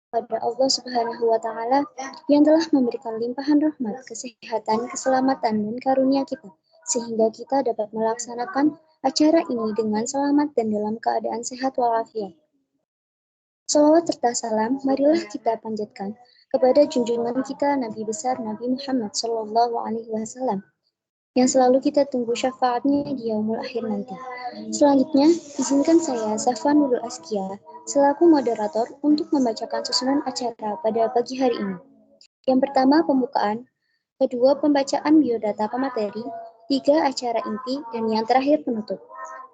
pada Allah Subhanahu wa Ta'ala yang telah memberikan limpahan rahmat, kesehatan, keselamatan, dan karunia kita, sehingga kita dapat melaksanakan acara ini dengan selamat dan dalam keadaan sehat walafiat. Salawat serta salam, marilah kita panjatkan kepada junjungan kita Nabi besar Nabi Muhammad Sallallahu Alaihi Wasallam yang selalu kita tunggu syafaatnya di yaumul akhir nanti. Selanjutnya, izinkan saya, Safwan Nurul Askia, selaku moderator untuk membacakan susunan acara pada pagi hari ini. Yang pertama, pembukaan. Kedua, pembacaan biodata pemateri. Tiga, acara inti. Dan yang terakhir, penutup.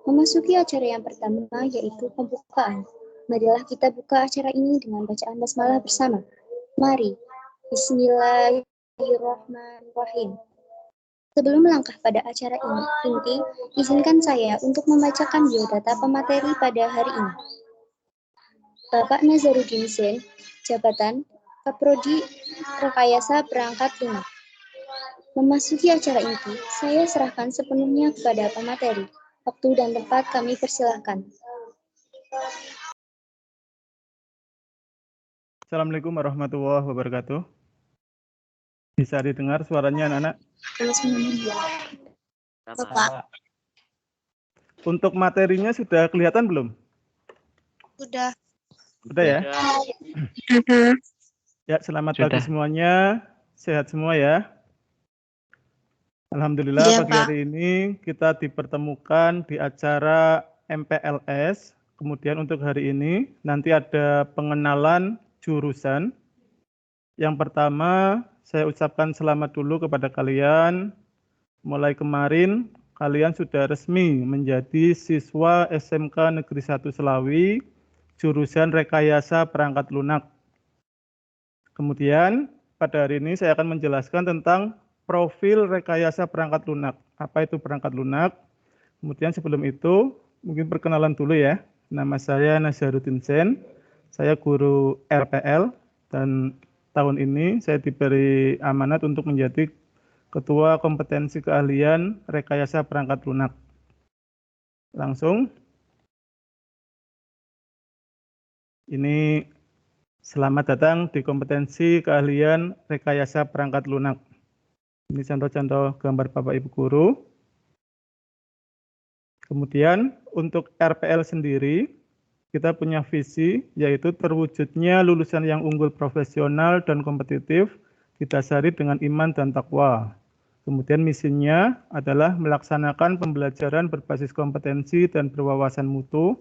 Memasuki acara yang pertama, yaitu pembukaan. Marilah kita buka acara ini dengan bacaan basmalah bersama. Mari. Bismillahirrahmanirrahim. Sebelum melangkah pada acara inti, izinkan saya untuk membacakan biodata pemateri pada hari ini. Bapak Nazaruddin Zain, jabatan Kaprodi Rekayasa Perangkat Lunak. Memasuki acara inti, saya serahkan sepenuhnya kepada pemateri. Waktu dan tempat kami persilahkan. Assalamualaikum warahmatullahi wabarakatuh. Bisa didengar suaranya anak-anak? Bapak. Untuk materinya sudah kelihatan belum? Sudah. Sudah ya? Ya, selamat pagi semuanya. Sehat semua ya. Alhamdulillah Ya, pagi hari ini kita dipertemukan di acara MPLS. Kemudian untuk hari ini nanti ada pengenalan jurusan. Yang pertama, saya ucapkan selamat dulu kepada kalian. Mulai kemarin, kalian sudah resmi menjadi siswa SMK Negeri 1 Selawi, jurusan Rekayasa Perangkat Lunak. Kemudian, pada hari ini saya akan menjelaskan tentang profil rekayasa perangkat lunak. Apa itu perangkat lunak? Kemudian sebelum itu, mungkin perkenalan dulu ya. Nama saya Nazaruddin Zain, saya guru RPL, dan tahun ini saya diberi amanat untuk menjadi Ketua Kompetensi Keahlian Rekayasa Perangkat Lunak. Langsung, ini selamat datang di Kompetensi Keahlian Rekayasa Perangkat Lunak. Ini contoh-contoh gambar Bapak Ibu Guru. Kemudian untuk RPL sendiri, kita punya visi, yaitu terwujudnya lulusan yang unggul profesional dan kompetitif, didasari dengan iman dan takwa. Kemudian misinya adalah melaksanakan pembelajaran berbasis kompetensi dan berwawasan mutu,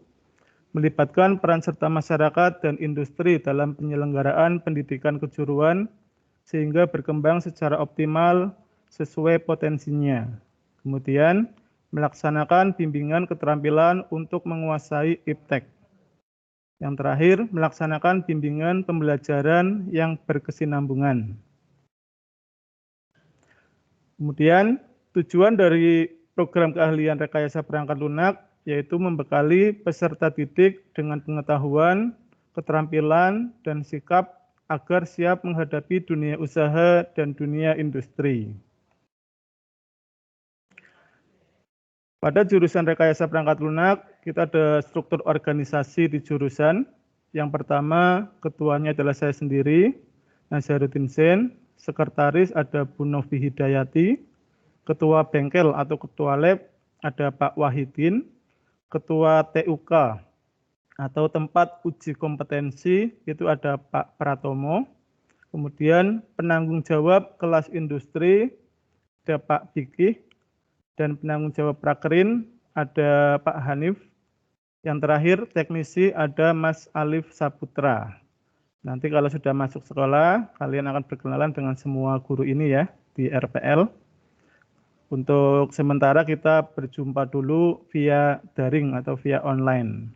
melibatkan peran serta masyarakat dan industri dalam penyelenggaraan pendidikan kejuruan, sehingga berkembang secara optimal sesuai potensinya. Kemudian melaksanakan bimbingan keterampilan untuk menguasai iptek. Yang terakhir, melaksanakan bimbingan pembelajaran yang berkesinambungan. Kemudian, tujuan dari program keahlian rekayasa perangkat lunak yaitu membekali peserta didik dengan pengetahuan, keterampilan, dan sikap agar siap menghadapi dunia usaha dan dunia industri. Pada jurusan rekayasa perangkat lunak, kita ada struktur organisasi di jurusan. Yang pertama, ketuanya adalah saya sendiri, Nazaruddin Zain. Sekretaris ada Bu Novi Hidayati. Ketua bengkel atau ketua lab ada Pak Wahidin. Ketua TUK atau tempat uji kompetensi itu ada Pak Pratomo. Kemudian penanggung jawab kelas industri ada Pak Bikih. Dan penanggung jawab prakerin ada Pak Hanif. Yang terakhir teknisi ada Mas Alif Saputra. Nanti kalau sudah masuk sekolah, kalian akan berkenalan dengan semua guru ini ya di RPL. Untuk sementara kita berjumpa dulu via daring atau via online.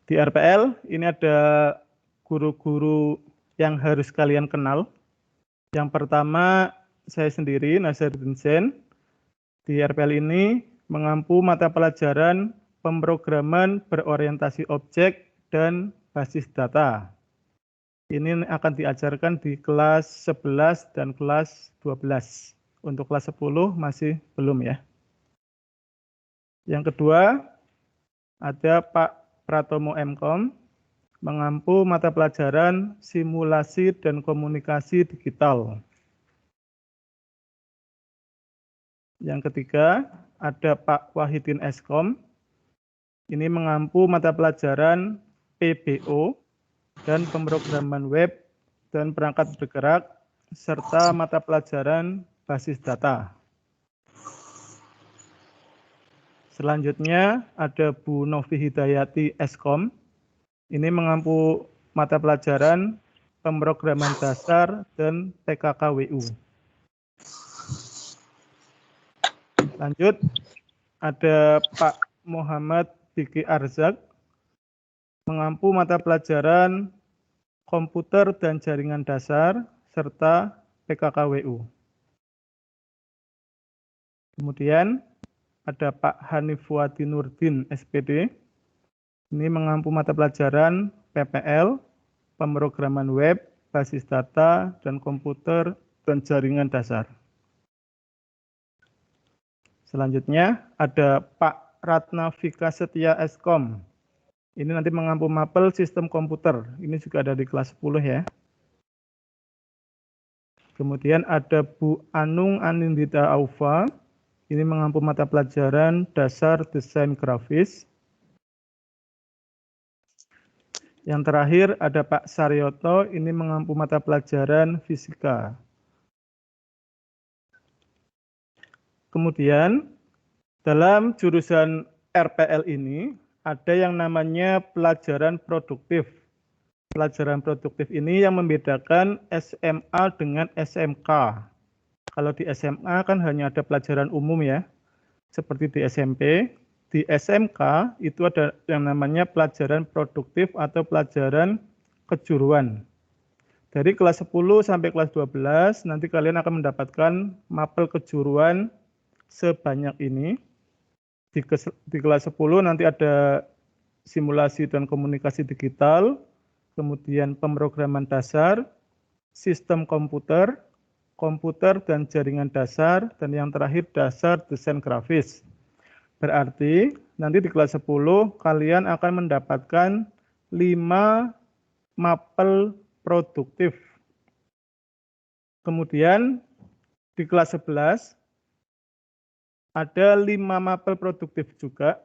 Di RPL ini ada guru-guru yang harus kalian kenal. Yang pertama saya sendiri, Nazaruddin Zain. Di RPL ini mengampu mata pelajaran pemrograman berorientasi objek dan basis data. Ini akan diajarkan di kelas 11 dan kelas 12. Untuk kelas 10 masih belum ya. Yang kedua, ada Pak Pratomo MKom. mengampu mata pelajaran simulasi dan komunikasi digital. Yang ketiga, ada Pak Wahidin Eskom. Ini mengampu mata pelajaran PBO dan pemrograman web dan perangkat bergerak, serta mata pelajaran basis data. Selanjutnya ada Bu Novi Hidayati Eskom. Ini mengampu mata pelajaran pemrograman dasar dan PKKWU. Lanjut, ada Pak Muhammad Diki Arzak, mengampu mata pelajaran komputer dan jaringan dasar, serta PKKWU. Kemudian ada Pak Hanif Wati Nurdin, SPD. Ini mengampu mata pelajaran PPL, pemrograman web, basis data, dan komputer dan jaringan dasar. Selanjutnya ada Pak Ratna Vika Setia Eskom. Ini nanti mengampu mapel sistem komputer. Ini juga ada di kelas 10 ya. Kemudian ada Bu Anung Anindita Aufa. Ini mengampu mata pelajaran dasar desain grafis. Yang terakhir ada Pak Saryoto. Ini mengampu mata pelajaran fisika. Kemudian dalam jurusan RPL ini ada yang namanya pelajaran produktif. Pelajaran produktif ini yang membedakan SMA dengan SMK. Kalau di SMA kan hanya ada pelajaran umum ya, seperti di SMP. Di SMK itu ada yang namanya pelajaran produktif atau pelajaran kejuruan. Dari kelas 10 sampai kelas 12 nanti kalian akan mendapatkan mapel kejuruan sebanyak ini. Di kelas 10 nanti ada simulasi dan komunikasi digital, kemudian pemrograman dasar, sistem komputer, komputer dan jaringan dasar, dan yang terakhir dasar desain grafis. Berarti nanti di kelas 10 kalian akan mendapatkan 5 mapel produktif. Kemudian di kelas 11 ada 5 mapel produktif juga.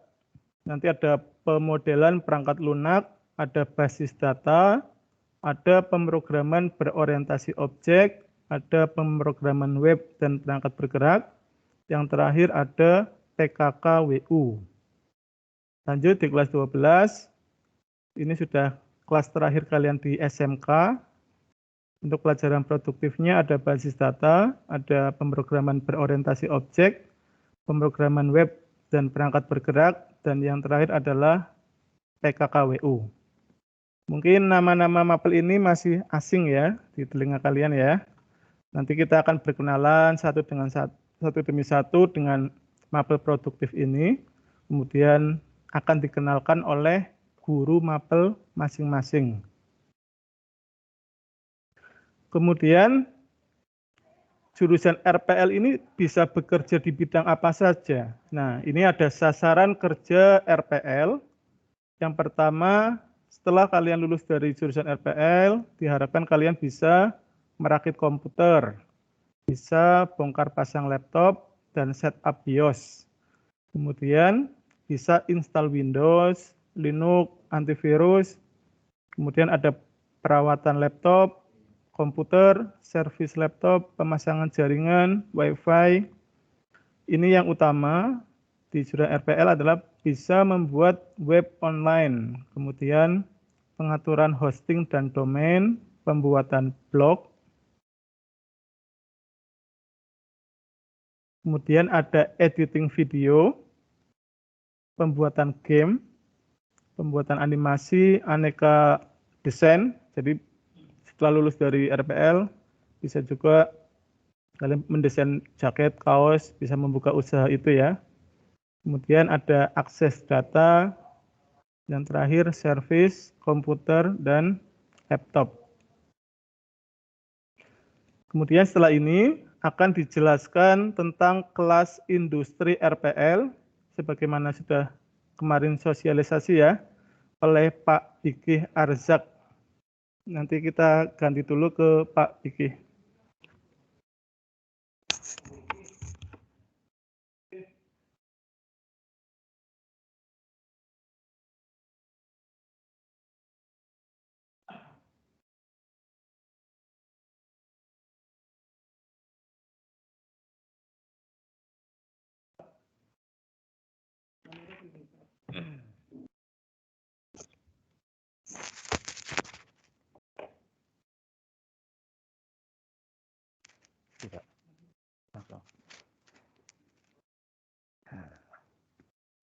Nanti ada pemodelan perangkat lunak, ada basis data, ada pemrograman berorientasi objek, ada pemrograman web dan perangkat bergerak. Yang terakhir ada PKKWU. Lanjut di kelas 12, ini sudah kelas terakhir kalian di SMK. Untuk pelajaran produktifnya ada basis data, ada pemrograman berorientasi objek, pemrograman web dan perangkat bergerak, dan yang terakhir adalah PKKWU. Mungkin nama-nama mapel ini masih asing ya di telinga kalian ya. Nanti kita akan berkenalan satu demi satu dengan mapel produktif ini, kemudian akan dikenalkan oleh guru mapel masing-masing. Kemudian jurusan RPL ini bisa bekerja di bidang apa saja. Nah, ini ada sasaran kerja RPL. Yang pertama, setelah kalian lulus dari jurusan RPL, diharapkan kalian bisa merakit komputer, bisa bongkar pasang laptop, dan setup BIOS. Kemudian bisa install Windows, Linux, antivirus. Kemudian ada perawatan laptop, komputer, servis laptop, pemasangan jaringan, WiFi. Ini yang utama di jurusan RPL adalah bisa membuat web online, kemudian pengaturan hosting dan domain, pembuatan blog. Kemudian ada editing video, pembuatan game, pembuatan animasi, aneka desain. Jadi setelah lulus dari RPL, bisa juga kalian mendesain jaket, kaos, bisa membuka usaha itu ya. Kemudian ada akses data, dan terakhir servis, komputer, dan laptop. Kemudian setelah ini akan dijelaskan tentang kelas industri RPL, sebagaimana sudah kemarin sosialisasi ya. oleh Pak Fikih Arzak. Nanti kita ganti dulu ke Pak Fikih.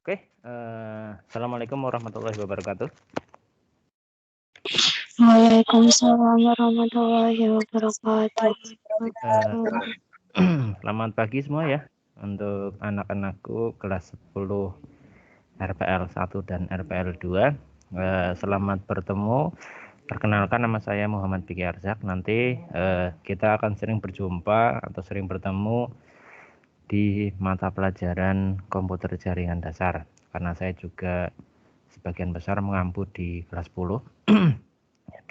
Oke, Assalamualaikum warahmatullahi wabarakatuh. Waalaikumsalam warahmatullahi wabarakatuh. Selamat pagi semua ya untuk anak-anakku kelas 10 RPL 1 dan RPL 2. Selamat bertemu. Perkenalkan, nama saya Muhammad Fikih Arzak. Nanti kita akan sering berjumpa atau sering bertemu di mata pelajaran komputer jaringan dasar, karena saya juga sebagian besar mengampu di kelas 10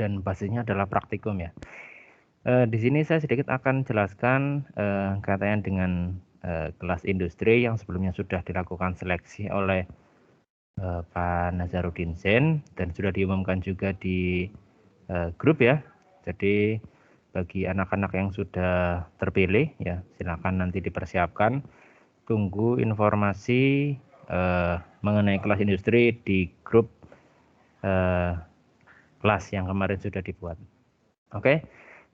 dan basisnya adalah praktikum ya. Di sini saya sedikit akan jelaskan kaitannya dengan kelas industri yang sebelumnya sudah dilakukan seleksi oleh Pak Nazarudin Sen dan sudah diumumkan juga di grup ya. Jadi bagi anak-anak yang sudah terpilih ya, silakan nanti dipersiapkan. Tunggu informasi mengenai kelas industri di grup kelas yang kemarin sudah dibuat. Oke,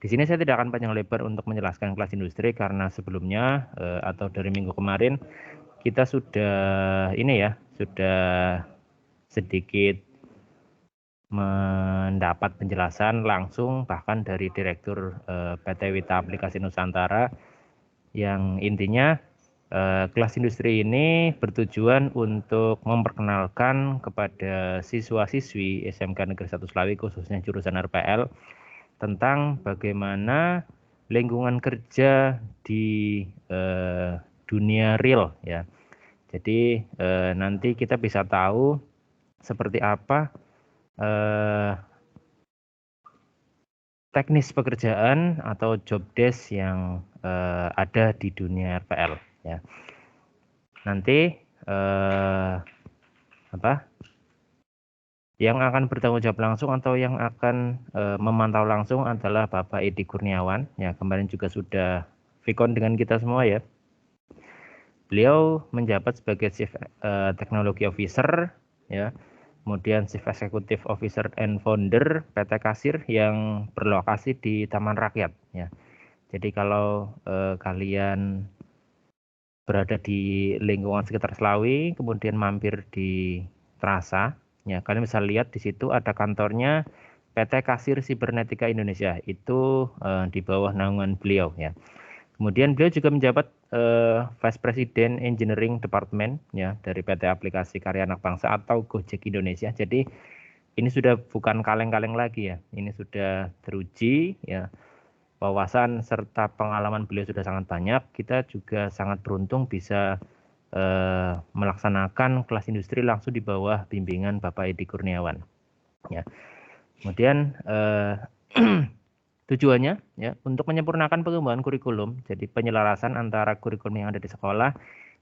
di sini saya tidak akan panjang lebar untuk menjelaskan kelas industri karena sebelumnya atau dari minggu kemarin kita sudah sudah sedikit mendapat penjelasan langsung bahkan dari Direktur PT Wita Aplikasi Nusantara, yang intinya kelas industri ini bertujuan untuk memperkenalkan kepada siswa-siswi SMK Negeri 1 Slawi khususnya jurusan RPL tentang bagaimana lingkungan kerja di dunia real ya. Jadi nanti kita bisa tahu seperti apa teknis pekerjaan atau job desk yang ada di dunia RPL ya. Nanti yang akan bertanggung jawab langsung atau yang akan memantau langsung adalah Bapak Edi Kurniawan ya, kemarin juga sudah Vicon dengan kita semua ya. Beliau menjabat sebagai Chief Technology Officer ya. Kemudian Chief Executive Officer and Founder PT Kasir yang berlokasi di Taman Rakyat ya. Jadi kalau kalian berada di lingkungan sekitar Slawi, kemudian mampir di Trasa, ya kalian bisa lihat di situ ada kantornya PT Kasir Sibernetika Indonesia. Itu di bawah naungan beliau ya. Kemudian beliau juga menjabat Vice President Engineering Department ya dari PT Aplikasi Karya Anak Bangsa atau Gojek Indonesia. Jadi ini sudah bukan kaleng-kaleng lagi ya. Ini sudah teruji ya. Wawasan serta pengalaman beliau sudah sangat banyak. Kita juga sangat beruntung bisa melaksanakan kelas industri langsung di bawah bimbingan Bapak Edi Kurniawan. Ya. Kemudian tujuannya ya untuk menyempurnakan pengembangan kurikulum, jadi penyelarasan antara kurikulum yang ada di sekolah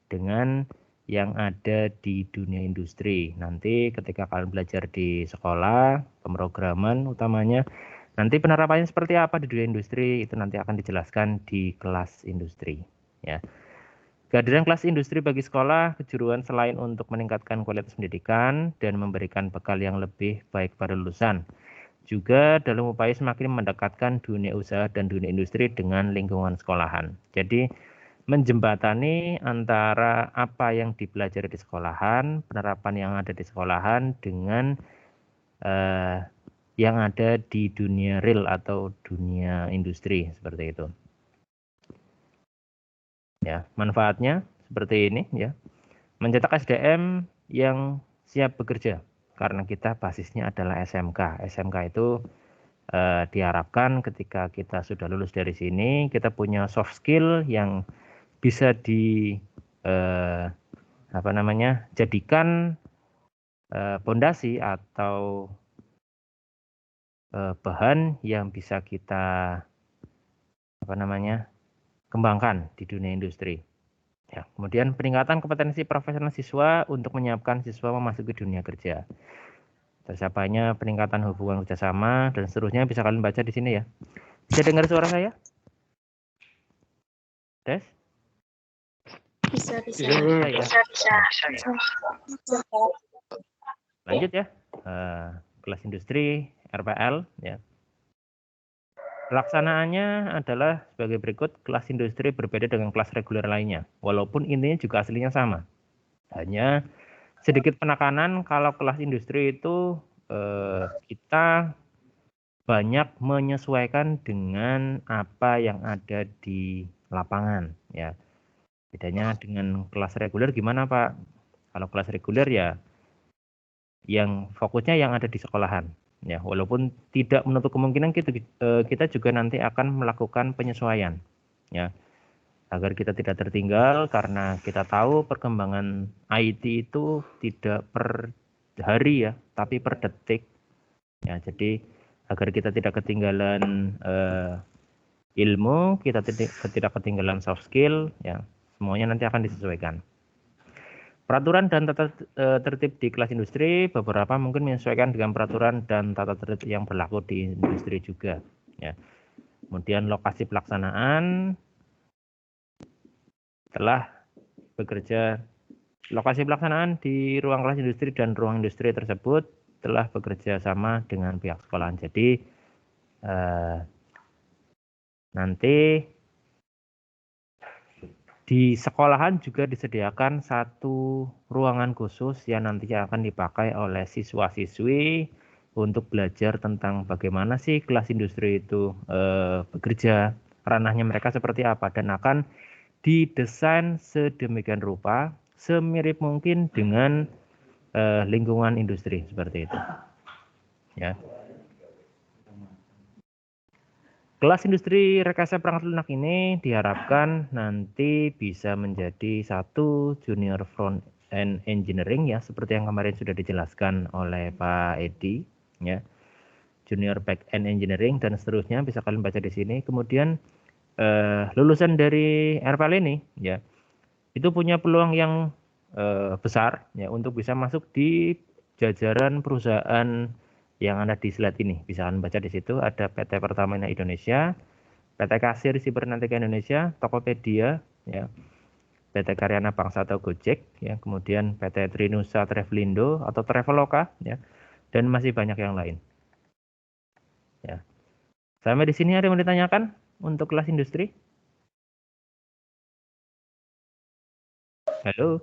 dengan yang ada di dunia industri. Nanti ketika kalian belajar di sekolah, pemrograman utamanya, nanti penerapannya seperti apa di dunia industri itu nanti akan dijelaskan di kelas industri ya. Kehadiran kelas industri bagi sekolah kejuruan selain untuk meningkatkan kualitas pendidikan dan memberikan bekal yang lebih baik pada lulusan, juga dalam upaya semakin mendekatkan dunia usaha dan dunia industri dengan lingkungan sekolahan. Jadi menjembatani antara apa yang dipelajari di sekolahan, penerapan yang ada di sekolahan dengan yang ada di dunia real atau dunia industri seperti itu. Ya, manfaatnya seperti ini ya. Mencetak SDM yang siap bekerja. Karena kita basisnya adalah SMK. SMK itu diharapkan ketika kita sudah lulus dari sini, kita punya soft skill yang bisa jadikan pondasi atau bahan yang bisa kita kembangkan di dunia industri. Ya, kemudian peningkatan kompetensi profesional siswa untuk menyiapkan siswa memasuki dunia kerja. Tercapainya peningkatan hubungan kerjasama dan seterusnya bisa kalian baca di sini ya. Bisa dengar suara saya? Tes? Bisa. Ya. Lanjut ya. Kelas industri RPL ya. Pelaksanaannya adalah sebagai berikut. Kelas industri berbeda dengan kelas reguler lainnya, walaupun intinya juga aslinya sama. Hanya sedikit penekanan kalau kelas industri itu kita banyak menyesuaikan dengan apa yang ada di lapangan ya. Bedanya dengan kelas reguler gimana Pak? Kalau kelas reguler ya yang fokusnya yang ada di sekolahan ya, walaupun tidak menutup kemungkinan kita juga nanti akan melakukan penyesuaian ya, agar kita tidak tertinggal, karena kita tahu perkembangan IT itu tidak per hari ya, tapi per detik ya. Jadi agar kita tidak ketinggalan ilmu, kita tidak ketinggalan soft skill ya, semuanya nanti akan disesuaikan. Peraturan dan tata tertib di kelas industri beberapa mungkin menyesuaikan dengan peraturan dan tata tertib yang berlaku di industri juga ya. Kemudian lokasi pelaksanaan telah bekerja, lokasi pelaksanaan di ruang kelas industri dan ruang industri tersebut telah bekerja sama dengan pihak sekolahan. Jadi nanti di sekolahan juga disediakan satu ruangan khusus yang nantinya akan dipakai oleh siswa-siswi untuk belajar tentang bagaimana sih kelas industri itu bekerja, ranahnya mereka seperti apa, dan akan didesain sedemikian rupa semirip mungkin dengan lingkungan industri seperti itu. Ya. Kelas industri rekayasa perangkat lunak ini diharapkan nanti bisa menjadi satu junior front end engineering ya, seperti yang kemarin sudah dijelaskan oleh Pak Edi ya. Junior back end engineering dan seterusnya bisa kalian baca di sini. Kemudian lulusan dari RPL ini ya, itu punya peluang yang besar ya untuk bisa masuk di jajaran perusahaan yang ada di slide ini. Bisa kalian baca di situ, ada PT Pertamina Indonesia, PT Kasir Sibernetika Indonesia, Tokopedia, ya, PT Karyana Bangsa atau Gojek, ya, kemudian PT Trinusa Travelindo atau Traveloka, ya, dan masih banyak yang lain. Ya. Sampai di sini ada yang mau ditanyakan untuk kelas industri? Halo?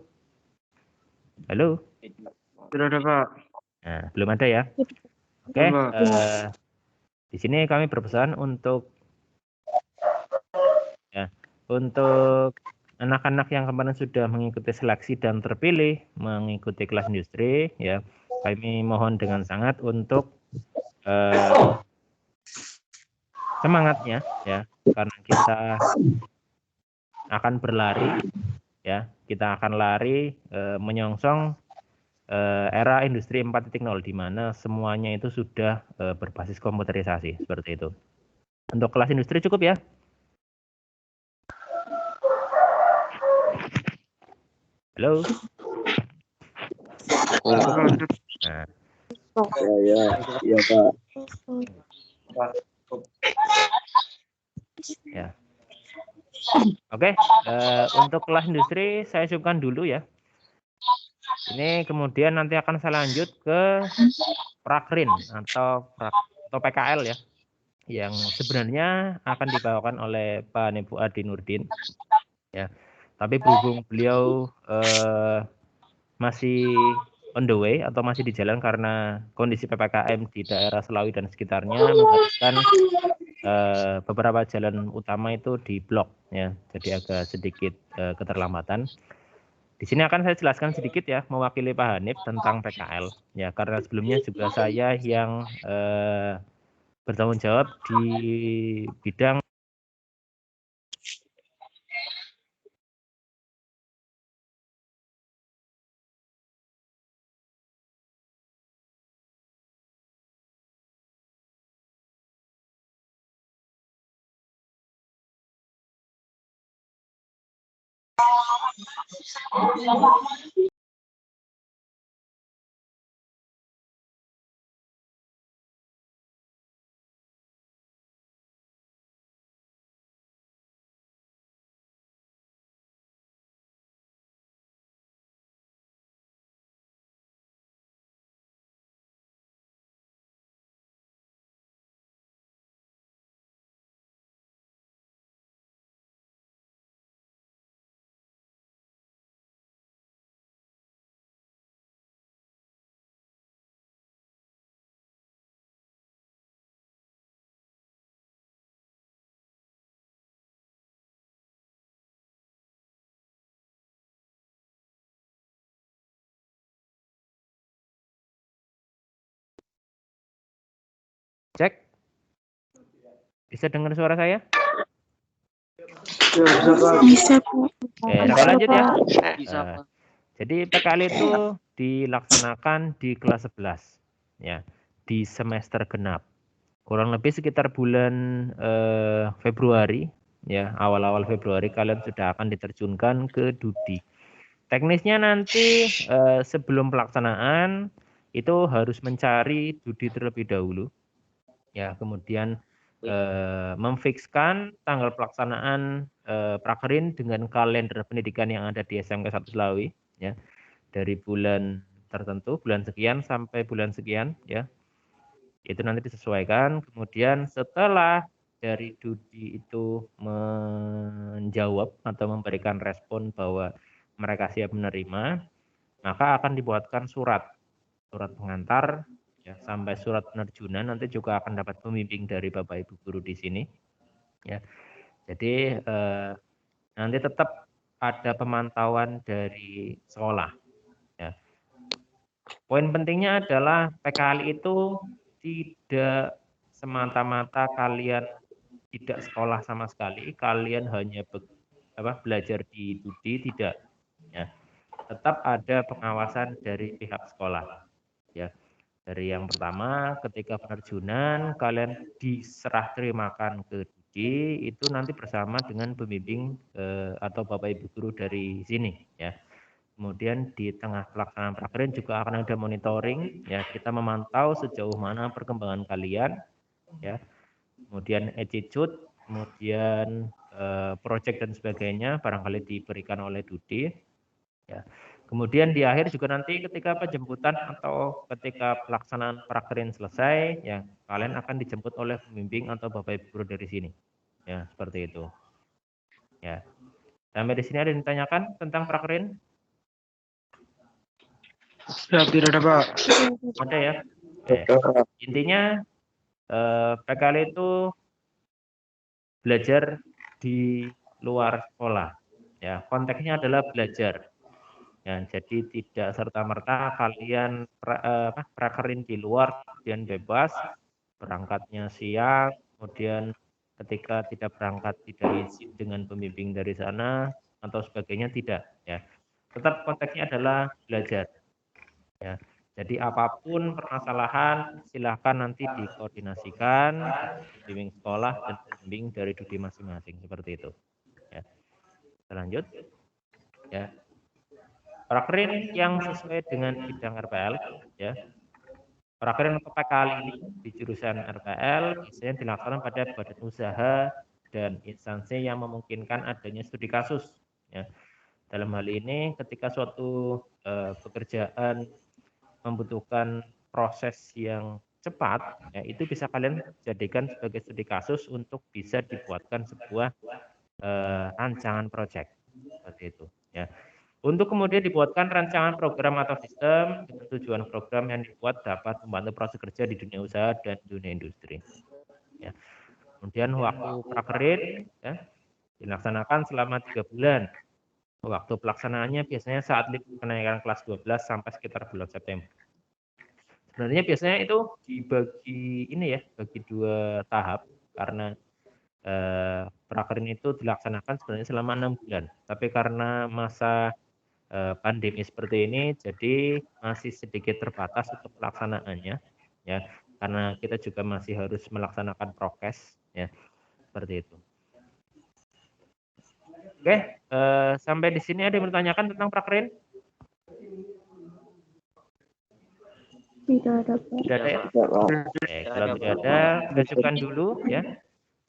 Halo? Sudah ada Pak. Nah, belum ada ya? Oke, di sini kami berpesan untuk anak-anak yang kemarin sudah mengikuti seleksi dan terpilih mengikuti kelas industri ya, kami mohon dengan sangat untuk semangatnya ya, karena kita akan berlari ya, kita akan lari menyongsong era industri 4.0 di mana semuanya itu sudah berbasis komputerisasi seperti itu. Untuk kelas industri cukup ya. Halo. Nah. Ya Pak. Ya. Oke, untuk kelas industri saya cukupkan dulu ya. Ini kemudian nanti akan saya lanjut ke Prakrin atau PKL ya, yang sebenarnya akan dibawakan oleh Pak Nebu Adi Nurdin ya. Tapi berhubung beliau masih on the way atau masih di jalan karena kondisi PPKM di daerah Selawi dan sekitarnya mengharuskan beberapa jalan utama itu diblok ya, jadi agak sedikit keterlambatan. Di sini akan saya jelaskan sedikit ya, mewakili Pak Hanif tentang PKL ya, karena sebelumnya juga saya yang bertanggung jawab di bidang Cek. Bisa dengar suara saya? Ya, bisa Pak. Bisa, Pak. Oke, saya lanjut ya. Bisa Eh, Pak. Jadi PKL itu dilaksanakan di kelas 11 ya, di semester genap. Kurang lebih sekitar bulan Februari ya, awal-awal Februari kalian sudah akan diterjunkan ke Dudi. Teknisnya nanti sebelum pelaksanaan itu harus mencari Dudi terlebih dahulu. Ya, kemudian memfikskan tanggal pelaksanaan prakerin dengan kalender pendidikan yang ada di SMK 1 Selawi ya. Dari bulan tertentu, bulan sekian sampai bulan sekian ya. Itu nanti disesuaikan. Kemudian setelah dari Dudi itu menjawab atau memberikan respon bahwa mereka siap menerima, maka akan dibuatkan surat pengantar ya, sampai surat penerjunan. Nanti juga akan dapat pembimbing dari Bapak Ibu guru di sini ya. Jadi nanti tetap ada pemantauan dari sekolah ya. Poin pentingnya adalah PKL itu tidak semata-mata kalian tidak sekolah sama sekali, kalian hanya belajar di Dudi, tidak ya. Tetap ada pengawasan dari pihak sekolah ya. Dari yang pertama, ketika penerjunan kalian diserah terimakan ke Dudi, itu nanti bersama dengan pembimbing atau Bapak Ibu guru dari sini ya. Kemudian di tengah pelaksanaan prakerin juga akan ada monitoring ya, kita memantau sejauh mana perkembangan kalian ya. Kemudian attitude, kemudian project dan sebagainya barangkali diberikan oleh Dudi ya. Kemudian di akhir juga nanti ketika penjemputan atau ketika pelaksanaan prakerin selesai ya, kalian akan dijemput oleh pembimbing atau Bapak Ibu guru dari sini. Ya, seperti itu. Ya. Sampai di sini ada yang ditanyakan tentang prakerin? Ya, tidak ada Pak. Ada ya. Oke. Intinya PKL itu belajar di luar sekolah. Ya, konteksnya adalah belajar. Ya, jadi tidak serta-merta kalian prakerin di luar, kemudian bebas, berangkatnya siang, kemudian ketika tidak berangkat tidak izin dengan pembimbing dari sana atau sebagainya, tidak. Ya, tetap konteksnya adalah belajar. Ya, jadi apapun permasalahan silahkan nanti dikoordinasikan pembimbing sekolah dan pembimbing dari Dudi masing-masing, seperti itu. Ya. Kita lanjut. Ya. Prakerin yang sesuai dengan bidang RPL, ya. Prakerin untuk PKL ini di jurusan RPL biasanya dilaksanakan pada badan usaha dan instansi yang memungkinkan adanya studi kasus. Ya. Dalam hal ini, ketika suatu pekerjaan membutuhkan proses yang cepat, ya, itu bisa kalian jadikan sebagai studi kasus untuk bisa dibuatkan sebuah rancangan proyek seperti itu. Ya. Untuk kemudian dibuatkan rancangan program atau sistem dengan tujuan program yang dibuat dapat membantu proses kerja di dunia usaha dan dunia industri. Ya. Kemudian waktu prakerin ya, dilaksanakan selama 3 bulan. Waktu pelaksanaannya biasanya saat kenaikan kelas 12 sampai sekitar bulan September. Sebenarnya biasanya itu dibagi ini ya, bagi 2 tahap karena prakerin itu dilaksanakan sebenarnya selama 6 bulan. Tapi karena masa pandemi seperti ini, jadi masih sedikit terbatas untuk pelaksanaannya, ya, karena kita juga masih harus melaksanakan prokes, ya, seperti itu. Oke, sampai di sini ada yang bertanyakan tentang prakerin? Tidak ada, Pak. Tidak ada ya? Oke, kalau tidak ada, lanjutkan dulu ya.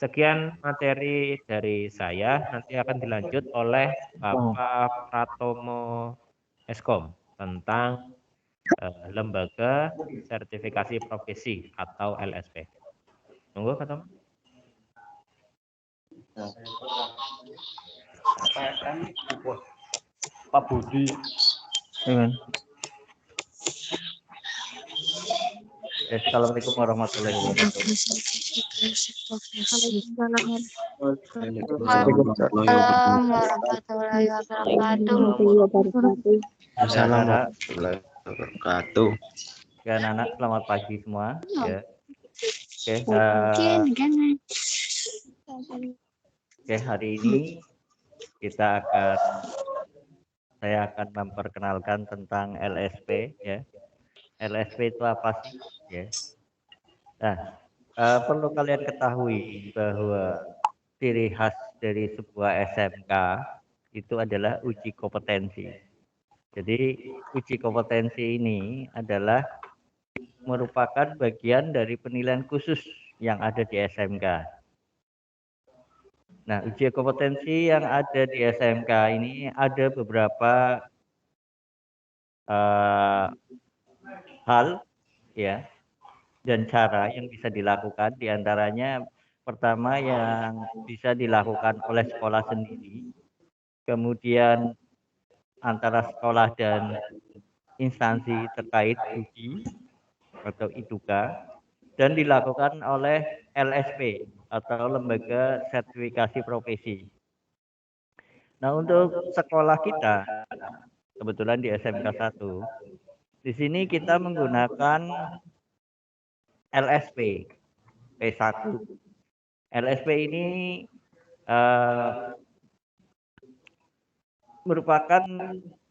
Sekian materi dari saya, nanti akan dilanjut oleh Bapak Pratomo Eskom tentang lembaga sertifikasi profesi atau LSP. Tunggu, Pak Tom. Pak Budi. Assalamualaikum warahmatullahi wabarakatuh. Waalaikumsalam warahmatullahi wabarakatuh. Assalamualaikum warahmatullahi wabarakatuh. Ya, anak-anak, selamat pagi semua. Ya. Oke, oke, hari ini saya akan memperkenalkan tentang LSP ya. LSP itu apa sih? Ya. Nah, perlu kalian ketahui bahwa ciri khas dari sebuah SMK itu adalah uji kompetensi. Jadi uji kompetensi ini adalah merupakan bagian dari penilaian khusus yang ada di SMK. Nah, uji kompetensi yang ada di SMK ini ada beberapa hal ya dan cara yang bisa dilakukan. Diantaranya pertama yang bisa dilakukan oleh sekolah sendiri, kemudian antara sekolah dan instansi terkait uji atau IDUKA, dan dilakukan oleh LSP atau Lembaga Sertifikasi Profesi. Nah, untuk sekolah kita, kebetulan di SMK 1, di sini kita menggunakan LSP P1. LSP ini merupakan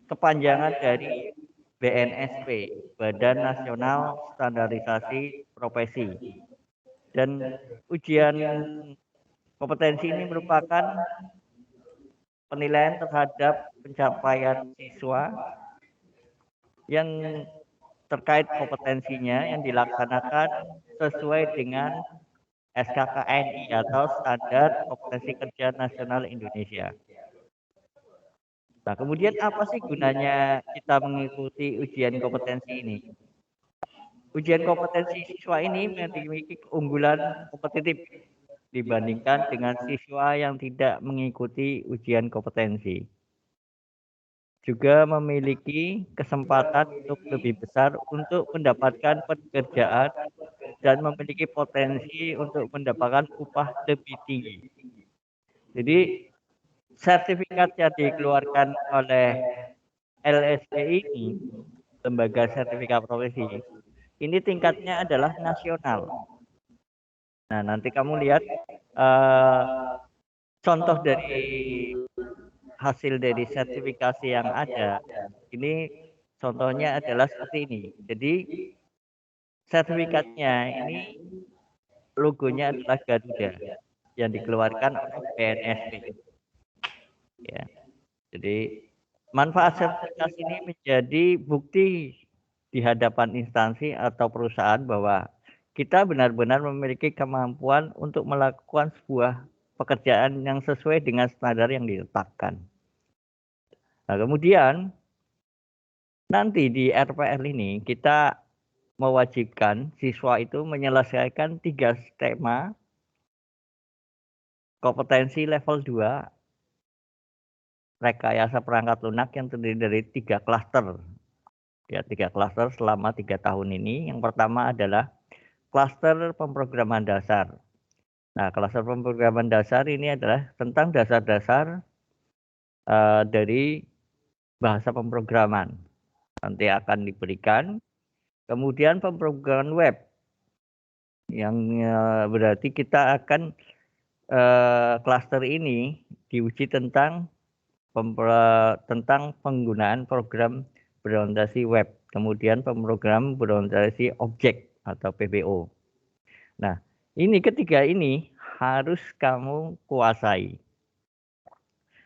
kepanjangan dari BNSP, Badan Nasional Standarisasi Profesi. Dan ujian kompetensi ini merupakan penilaian terhadap pencapaian siswa yang terkait kompetensinya yang dilaksanakan sesuai dengan SKKNI atau Standar Kompetensi Kerja Nasional Indonesia. Nah, kemudian apa sih gunanya kita mengikuti ujian kompetensi ini? Ujian kompetensi siswa ini memiliki keunggulan kompetitif dibandingkan dengan siswa yang tidak mengikuti ujian kompetensi. Juga memiliki kesempatan untuk lebih besar untuk mendapatkan pekerjaan dan memiliki potensi untuk mendapatkan upah lebih tinggi. Jadi sertifikat yang dikeluarkan oleh LSP ini, Lembaga Sertifikat Profesi, ini tingkatnya adalah nasional. Nah, nanti kamu lihat contoh dari hasil dari sertifikasi yang ada. Ini contohnya adalah seperti ini. Jadi sertifikatnya ini logonya adalah Garuda yang dikeluarkan oleh BNSP. Ya. Jadi manfaat sertifikasi ini menjadi bukti di hadapan instansi atau perusahaan bahwa kita benar-benar memiliki kemampuan untuk melakukan sebuah pekerjaan yang sesuai dengan standar yang ditetapkan. Nah, kemudian nanti di RPL ini kita mewajibkan siswa itu menyelesaikan 3 tema kompetensi level 2 rekayasa perangkat lunak yang terdiri dari 3 klaster. Ya, 3 klaster selama 3 tahun ini. Yang pertama adalah klaster pemrograman dasar. Nah, klaster pemrograman dasar ini adalah tentang dasar-dasar dari bahasa pemrograman. Nanti akan diberikan. Kemudian pemrograman web. Yang berarti kita akan klaster ini diuji tentang penggunaan program berorientasi web, kemudian pemrogram berorientasi objek atau PBO. Nah, ini ketiga ini harus kamu kuasai.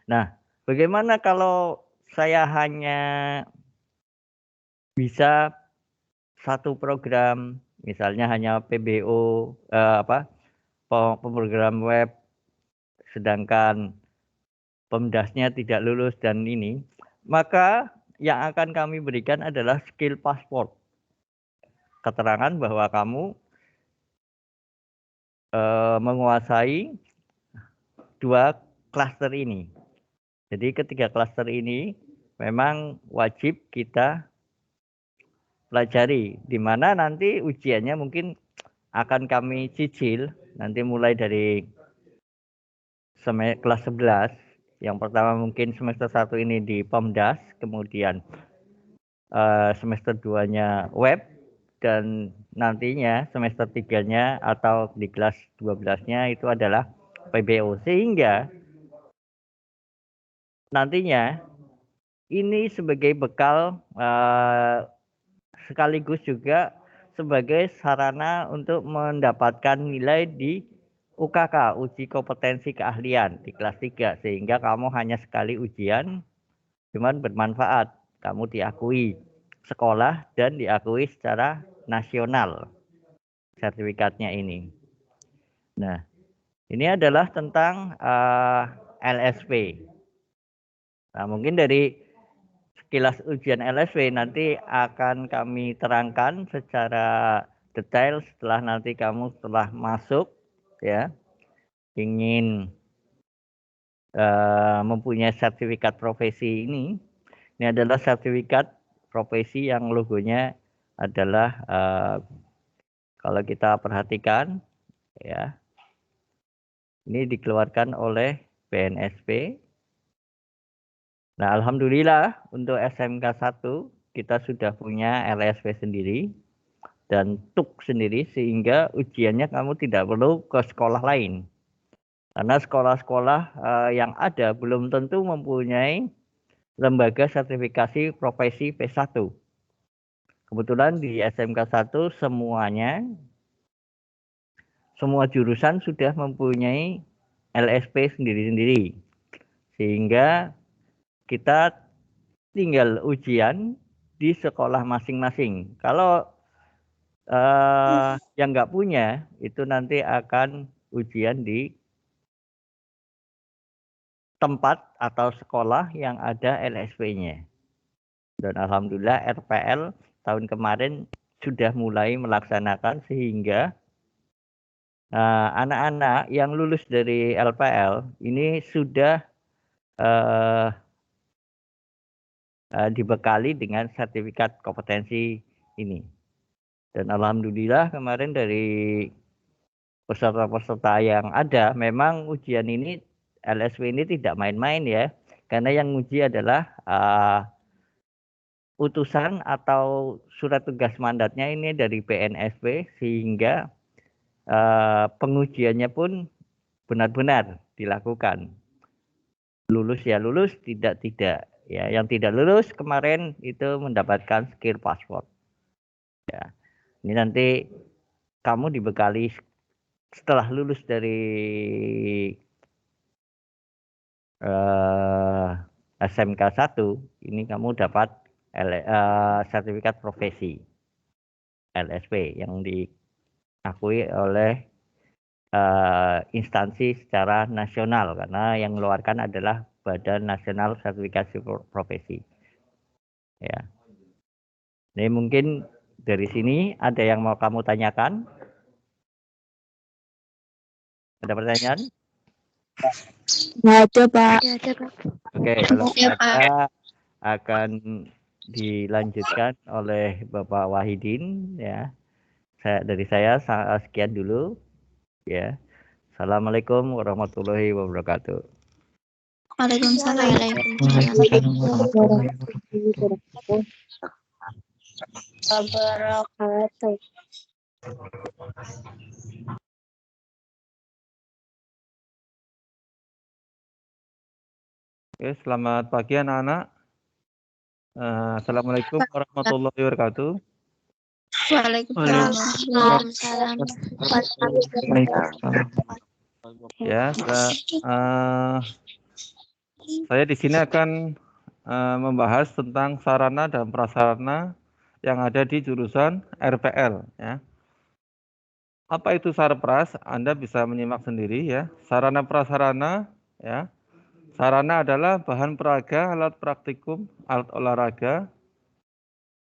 Nah, bagaimana kalau saya hanya bisa satu program, misalnya hanya PBO, pemrogram web, sedangkan PEMDAS-nya tidak lulus dan ini, maka yang akan kami berikan adalah skill passport. Keterangan bahwa kamu menguasai 2 klaster ini. Jadi ketiga klaster ini memang wajib kita pelajari, di mana nanti ujiannya mungkin akan kami cicil nanti mulai dari kelas 11. Yang pertama mungkin semester 1 ini di PEMDAS, kemudian semester 2-nya web, dan nantinya semester 3-nya atau di kelas 12-nya itu adalah PBO. Sehingga nantinya ini sebagai bekal sekaligus juga sebagai sarana untuk mendapatkan nilai di UKK, uji kompetensi keahlian di kelas 3, sehingga kamu hanya sekali ujian, cuman bermanfaat, kamu diakui sekolah dan diakui secara nasional sertifikatnya ini. Nah, ini adalah tentang LSP. Nah, mungkin dari sekilas ujian LSP nanti akan kami terangkan secara detail setelah nanti kamu setelah masuk, ya, ingin mempunyai sertifikat profesi ini. Ini adalah sertifikat profesi yang logonya adalah kalau kita perhatikan, ya, ini dikeluarkan oleh BNSP. Nah, alhamdulillah untuk SMK 1 kita sudah punya LSP sendiri dan TUK sendiri, sehingga ujiannya kamu tidak perlu ke sekolah lain. Karena sekolah-sekolah yang ada belum tentu mempunyai lembaga sertifikasi profesi P1. Kebetulan di SMK 1 semua jurusan sudah mempunyai LSP sendiri-sendiri. Sehingga kita tinggal ujian di sekolah masing-masing. Kalau yang nggak punya, itu nanti akan ujian di tempat atau sekolah yang ada LSP-nya. Dan alhamdulillah RPL tahun kemarin sudah mulai melaksanakan, sehingga anak-anak yang lulus dari LPL ini sudah dibekali dengan sertifikat kompetensi ini. Dan alhamdulillah kemarin dari peserta-peserta yang ada, memang ujian ini, LSP ini tidak main-main ya, karena yang uji adalah utusan atau surat tugas mandatnya ini dari BNSP, sehingga pengujiannya pun benar-benar dilakukan. Lulus ya lulus, tidak. Ya, yang tidak lulus kemarin itu mendapatkan skill passport. Ya, ini nanti kamu dibekali setelah lulus dari SMK 1, ini kamu dapat sertifikat profesi LSP yang diakui oleh instansi secara nasional, karena yang mengeluarkan adalah Badan Nasional Sertifikasi Profesi. Ya. Ini mungkin dari sini ada yang mau kamu tanyakan? Ada pertanyaan? Nggak ada, Pak. Oke, kalau ada akan dilanjutkan oleh Bapak Wahidin, ya. Dari saya sekian dulu, ya. Assalamualaikum warahmatullahi wabarakatuh. Waalaikumsalam. Wabarakatuh. Oke, selamat pagi anak-anak. Assalamualaikum warahmatullahi wabarakatuh. Waalaikumsalam. Ya, Saya di sini akan membahas tentang sarana dan prasarana yang ada di jurusan RPL ya. Apa itu sarpras? Anda bisa menyimak sendiri ya. Sarana prasarana ya. Sarana adalah bahan peraga, alat praktikum, alat olahraga,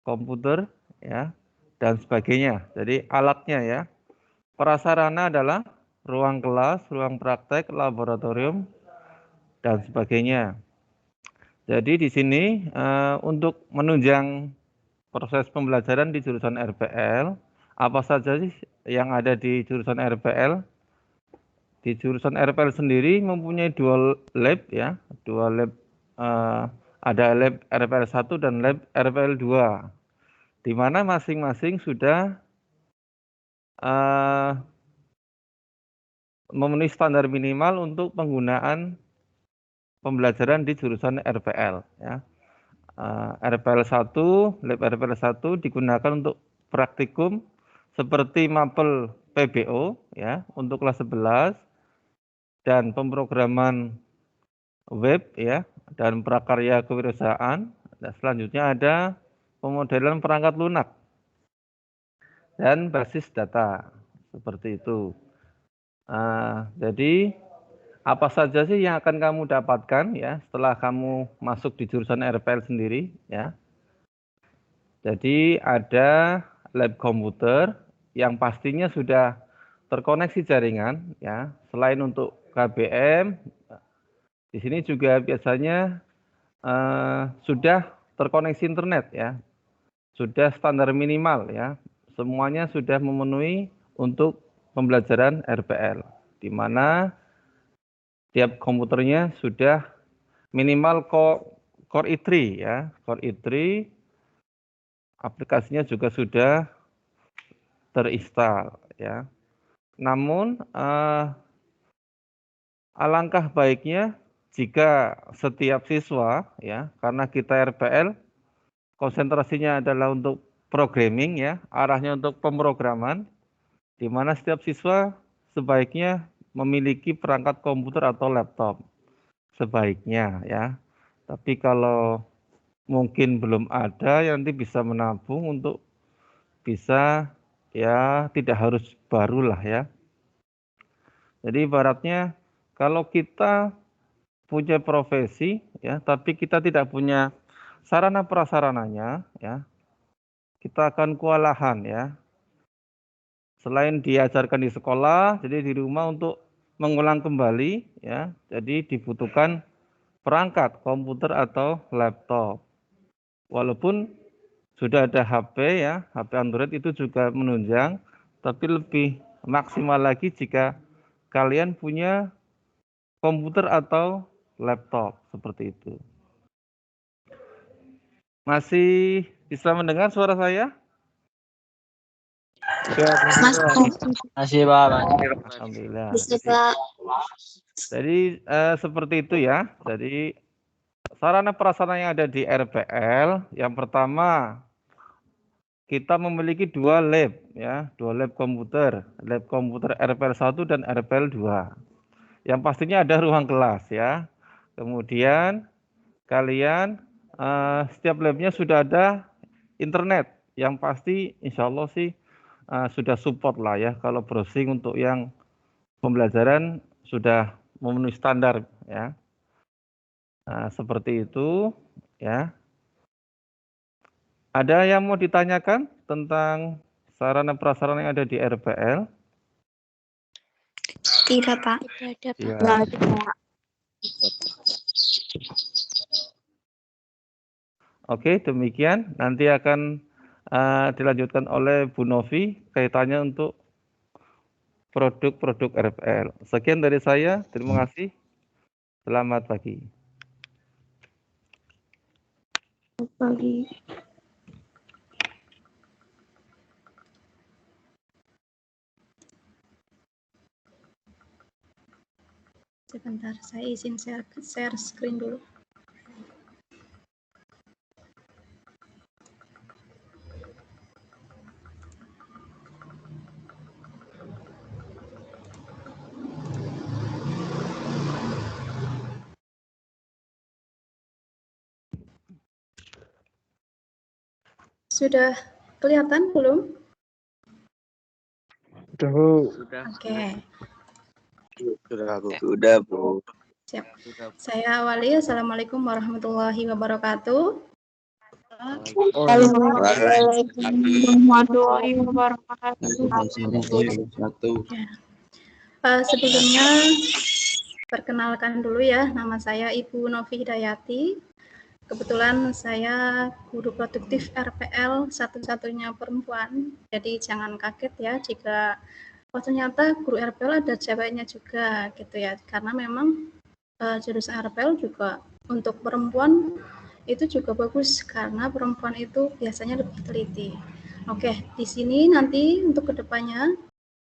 komputer ya dan sebagainya. Jadi alatnya ya. Prasarana adalah ruang kelas, ruang praktek, laboratorium dan sebagainya. Jadi di sini untuk menunjang proses pembelajaran di jurusan RPL, apa saja sih yang ada di jurusan RPL? Di jurusan RPL sendiri mempunyai dua lab ya, dua lab ada lab RPL 1 dan lab RPL 2, di mana masing-masing sudah memenuhi standar minimal untuk penggunaan pembelajaran di jurusan RPL ya. RPL 1, lab RPL 1 digunakan untuk praktikum seperti mapel PBO ya untuk kelas 11 dan pemrograman web ya dan prakarya kewirausahaan. Dan selanjutnya ada pemodelan perangkat lunak dan basis data seperti itu. Jadi apa saja sih yang akan kamu dapatkan ya setelah kamu masuk di jurusan RPL sendiri ya. Jadi ada lab komputer yang pastinya sudah terkoneksi jaringan ya. Selain untuk KBM, di sini juga biasanya sudah terkoneksi internet ya. Sudah standar minimal ya. Semuanya sudah memenuhi untuk pembelajaran RPL, di mana tiap komputernya sudah minimal Core i3 ya, Core i3, aplikasinya juga sudah terinstall ya. Namun alangkah baiknya jika setiap siswa ya, karena kita RPL konsentrasinya adalah untuk programming ya, arahnya untuk pemrograman, di mana setiap siswa sebaiknya memiliki perangkat komputer atau laptop sebaiknya ya. Tapi kalau mungkin belum ada, ya nanti bisa menabung untuk bisa ya tidak harus baru lah ya. Jadi ibaratnya kalau kita punya profesi ya, tapi kita tidak punya sarana prasarananya ya, kita akan kewalahan ya. Selain diajarkan di sekolah, jadi di rumah untuk mengulang kembali ya. Jadi dibutuhkan perangkat komputer atau laptop. Walaupun sudah ada HP ya, HP Android itu juga menunjang, tapi lebih maksimal lagi jika kalian punya komputer atau laptop seperti itu. Masih bisa mendengar suara saya? Masih Pak. Alhamdulillah. Bisa, Pak. Jadi seperti itu ya. Jadi sarana prasarana yang ada di RPL, yang pertama kita memiliki dua lab ya, dua lab komputer RPL 1 dan RPL 2. Yang pastinya ada ruang kelas ya. Kemudian kalian setiap labnya sudah ada internet, yang pasti insya Allah sih sudah support lah ya, kalau browsing untuk yang pembelajaran sudah memenuhi standar ya. Seperti itu ya. Ada yang mau ditanyakan tentang sarana prasarana yang ada di RPL? Tidak, Pak. Tidak ada, Ya. Pak. Oke, demikian. Nanti akan dilanjutkan oleh Bu Novi kaitannya untuk produk-produk RPL. Sekian dari saya. Terima kasih. Selamat pagi. Pagi. Sebentar, saya izin share screen dulu. Sudah kelihatan belum? Udah, Bu. Oke, Sudah, Bu. siap. Saya awali. Assalamualaikum warahmatullahi wabarakatuh. Warahmatullahi wabarakatuh. Ya. Sebelumnya perkenalkan dulu ya, nama saya Ibu Novi Hidayati. Kebetulan saya guru produktif RPL satu-satunya perempuan, jadi jangan kaget ya jika ternyata guru RPL ada ceweknya juga gitu ya, karena memang jurusan RPL juga untuk perempuan itu juga bagus karena perempuan itu biasanya lebih teliti. Oke, di sini nanti untuk kedepannya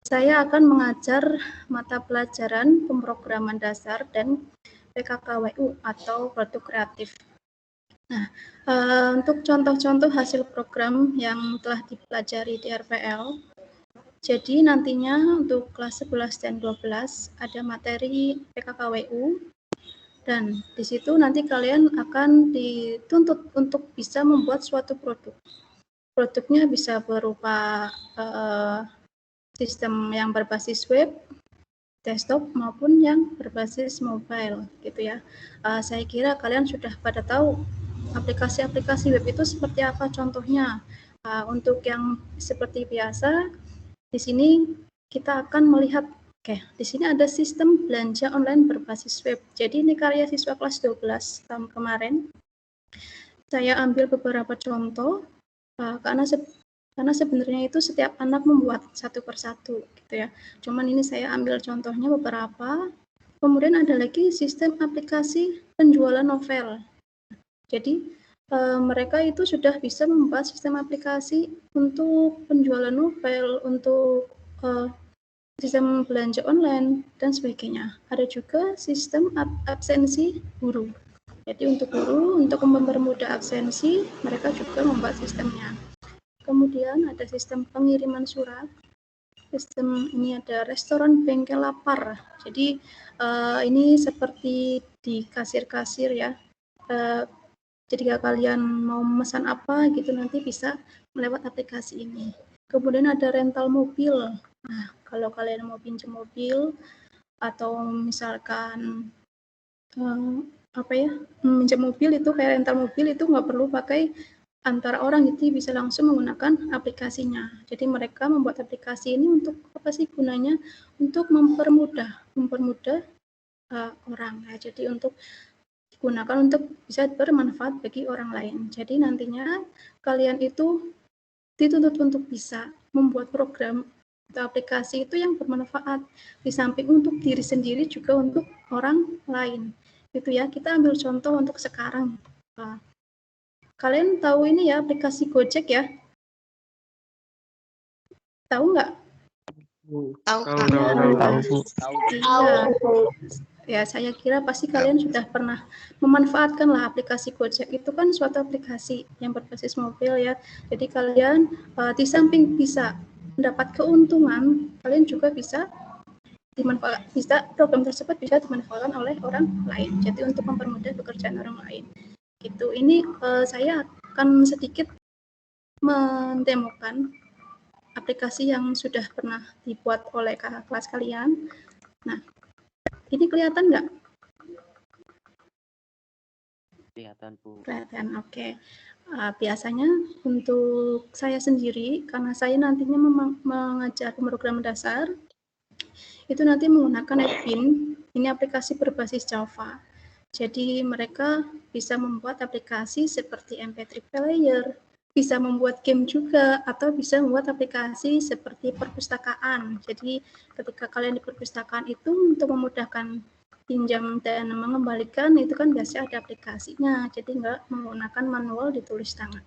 saya akan mengajar mata pelajaran pemrograman dasar dan PKKWU atau produk kreatif. Nah, untuk contoh-contoh hasil program yang telah dipelajari di RPL, jadi nantinya untuk kelas 11 dan 12 ada materi PKKWU, dan di situ nanti kalian akan dituntut untuk bisa membuat suatu produk. Produknya bisa berupa sistem yang berbasis web, desktop maupun yang berbasis mobile gitu ya. Saya kira kalian sudah pada tahu aplikasi-aplikasi web itu seperti apa contohnya. Untuk yang seperti biasa, di sini kita akan melihat, oke, di sini ada sistem belanja online berbasis web. Jadi ini karya siswa kelas 12 tahun kemarin. Saya ambil beberapa contoh karena sebenarnya itu setiap anak membuat satu persatu gitu ya. Cuman ini saya ambil contohnya beberapa. Kemudian ada lagi sistem aplikasi penjualan novel. Jadi mereka itu sudah bisa membuat sistem aplikasi untuk penjualan novel, untuk sistem belanja online dan sebagainya. Ada juga sistem absensi guru. Jadi untuk guru, untuk mempermudah absensi, mereka juga membuat sistemnya. Kemudian ada sistem pengiriman surat. Sistem ini ada restoran bengkel lapar. Jadi ini seperti di kasir-kasir ya. Jika kalian mau memesan apa gitu nanti bisa melewat aplikasi ini. Kemudian ada rental mobil. Nah, kalau kalian mau pinjam mobil atau misalkan pinjam mobil itu kayak rental mobil itu nggak perlu pakai antara orang, jadi bisa langsung menggunakan aplikasinya. Jadi mereka membuat aplikasi ini untuk apa sih gunanya? Untuk mempermudah orang ya. Jadi untuk digunakan untuk bisa bermanfaat bagi orang lain. Jadi nantinya kalian itu dituntut untuk bisa membuat program atau aplikasi itu yang bermanfaat di samping untuk diri sendiri juga untuk orang lain. Gitu ya. Kita ambil contoh untuk sekarang. Kalian tahu ini ya aplikasi Gojek ya? Tahu nggak? Tahu. Iya. Ya, saya kira pasti kalian sudah pernah memanfaatkan lah aplikasi Gojek. Itu kan suatu aplikasi yang berbasis mobil ya. Jadi kalian di samping bisa mendapat keuntungan, kalian juga bisa program tersebut bisa dimanfaatkan oleh orang lain. Jadi untuk mempermudah pekerjaan orang lain. Gitu. Ini saya akan sedikit mendemokan aplikasi yang sudah pernah dibuat oleh kakak kelas kalian. Nah, ini kelihatan nggak? Kelihatan, Bu. Kelihatan, oke. Biasanya untuk saya sendiri, karena saya nantinya mengajar pemrograman dasar, itu nanti menggunakan Edwin. Ini aplikasi berbasis Java. Jadi mereka bisa membuat aplikasi seperti MP3 player, bisa membuat game juga, atau bisa membuat aplikasi seperti perpustakaan. Jadi ketika kalian di perpustakaan itu untuk memudahkan pinjam dan mengembalikan itu kan biasanya ada aplikasinya, jadi nggak menggunakan manual ditulis tangan.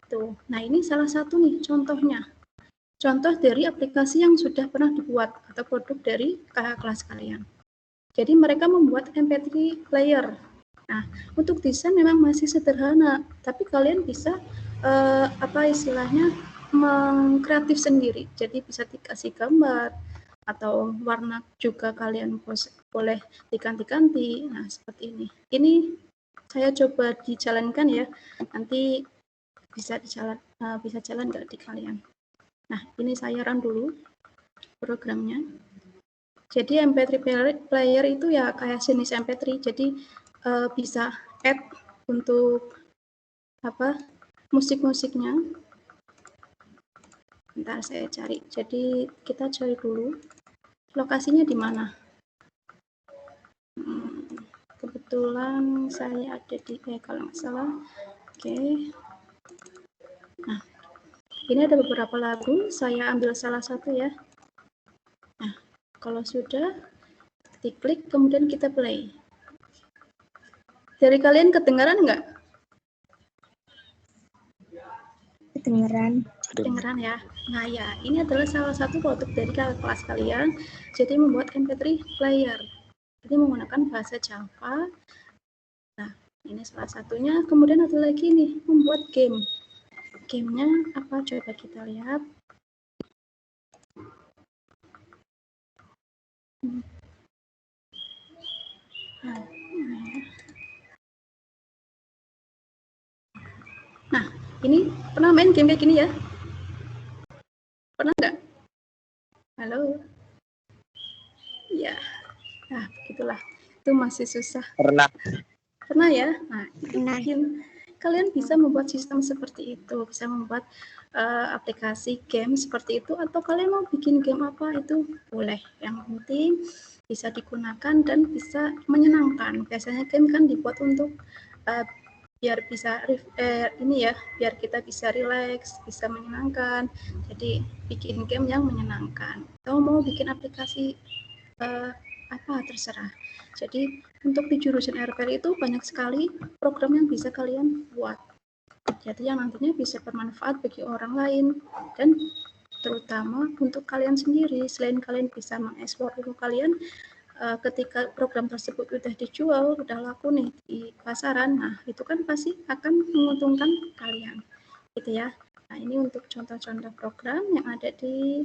Tuh. Nah ini salah satu nih contohnya. Contoh dari aplikasi yang sudah pernah dibuat atau produk dari kakak kelas kalian. Jadi mereka membuat MP3 player. Nah, untuk desain memang masih sederhana, tapi kalian bisa mengkreatif sendiri. Jadi bisa dikasih gambar atau warna juga kalian boleh diganti-ganti. Nah, seperti ini. Ini saya coba dijalankan ya. Nanti bisa jalan nggak di kalian. Nah, ini saya run dulu programnya. Jadi MP3 player itu ya kayak jenis MP3, jadi bisa add untuk musik-musiknya. Bentar saya cari. Jadi kita cari dulu lokasinya di mana. Kebetulan saya ada di kalau nggak salah. Oke. Nah, ini ada beberapa lagu. Saya ambil salah satu ya. Nah, kalau sudah diklik kemudian kita play. Dari kalian kedengaran nggak? Kedengaran ya. Nah ya, ini adalah salah satu produk dari kelas kalian. Jadi membuat MP3 player. Jadi menggunakan bahasa Java. Nah, ini salah satunya. Kemudian ada lagi nih, membuat game. Gamenya apa? Coba kita lihat. Nah, ini pernah main game kayak gini ya? Pernah nggak? Halo? Ya, nah begitulah. Itu masih susah. Pernah ya? Nah, mungkin kalian bisa membuat sistem seperti itu, bisa membuat aplikasi game seperti itu, atau kalian mau bikin game apa itu boleh. Yang penting bisa digunakan dan bisa menyenangkan. Biasanya game kan dibuat untuk biar bisa biar kita bisa relax, bisa menyenangkan. Jadi bikin game yang menyenangkan. Atau mau bikin aplikasi apa terserah. Jadi untuk di jurusan RPL itu banyak sekali program yang bisa kalian buat. Jadi yang nantinya bisa bermanfaat bagi orang lain dan terutama untuk kalian sendiri. Selain kalian bisa mengeksplor ilmu kalian, ketika program tersebut udah dijual, udah laku nih di pasaran, nah itu kan pasti akan menguntungkan kalian, gitu ya. Nah ini untuk contoh-contoh program yang ada di